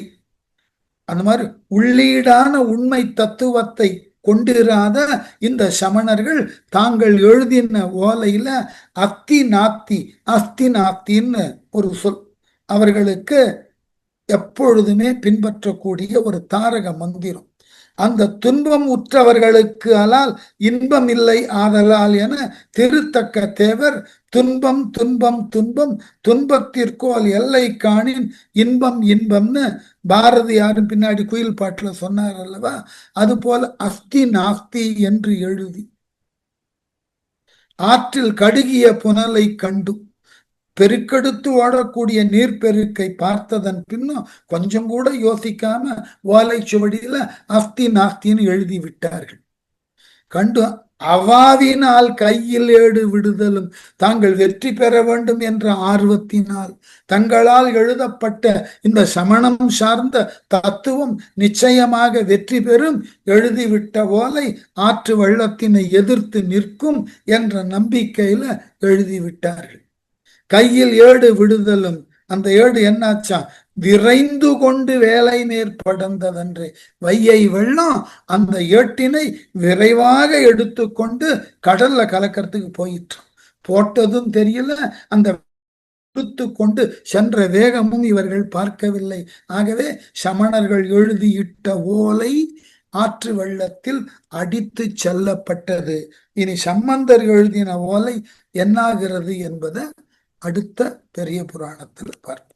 அந்த மாதிரி உள்ளீடான உண்மை தத்துவத்தை கொண்டிராத இந்த சமணர்கள் தாங்கள் எழுதின ஓலையில அத்தி நாத்தி அஸ்தி நாத்தின்னு ஒரு சொல் அவர்களுக்கு எப்பொழுதுமே பின்பற்றக்கூடிய ஒரு தாரக மந்திரம். அந்த துன்பம் உற்றவர்களுக்கு அலால் இன்பம் இல்லை ஆதலால் என திருத்தக்க தேவர் துன்பம் துன்பம் துன்பம் துன்பத்திற்கோல் எல்லை காணின் இன்பம் இன்பம்னு பாரதியாரும் பின்னாடி குயில் பாட்டுல சொன்னார் அல்லவா, அது போல அஸ்தி நாஸ்தி என்று எழுதி ஆற்றில் கடுகிய புனலை கண்டு பெருக்கெடுத்து ஓடக்கூடிய நீர்பெருக்கை பார்த்ததன் பின்னும் கொஞ்சம் கூட யோசிக்காம ஓலை சுவடியில அஸ்தி நாஸ்தின்னு எழுதி விட்டார்கள். கண்டு அவாவினால் கையில் ஏடு விடுதலும், தாங்கள் வெற்றி பெற வேண்டும் என்ற ஆர்வத்தினால் தங்களால் எழுதப்பட்ட இந்த சமணம் சார்ந்த தத்துவம் நிச்சயமாக வெற்றி பெறும், எழுதிவிட்ட ஓலை ஆற்று வெள்ளத்தினை எதிர்த்து நிற்கும் என்ற நம்பிக்கையில எழுதிவிட்டார்கள். கையில் ஏடு விடுதலும், அந்த ஏடு என்னாச்சா, விரைந்து கொண்டு வேலை மேற்படர்ந்ததன்று. வையை வெள்ளம் அந்த ஏட்டினை விரைவாக எடுத்துக்கொண்டு கடல்ல கலக்கிறதுக்கு போயிட்டு போட்டதும் தெரியல, அந்த எடுத்து கொண்டு சென்ற வேகமும் இவர்கள் பார்க்கவில்லை. ஆகவே சமணர்கள் எழுதியிட்ட ஓலை ஆற்று வெள்ளத்தில் அடித்து செல்லப்பட்டது. இனி சம்பந்தர் எழுதின ஓலை என்னாகிறது என்பதை அடுத்த பெரிய புராணத்தில் பார்ப்போம்.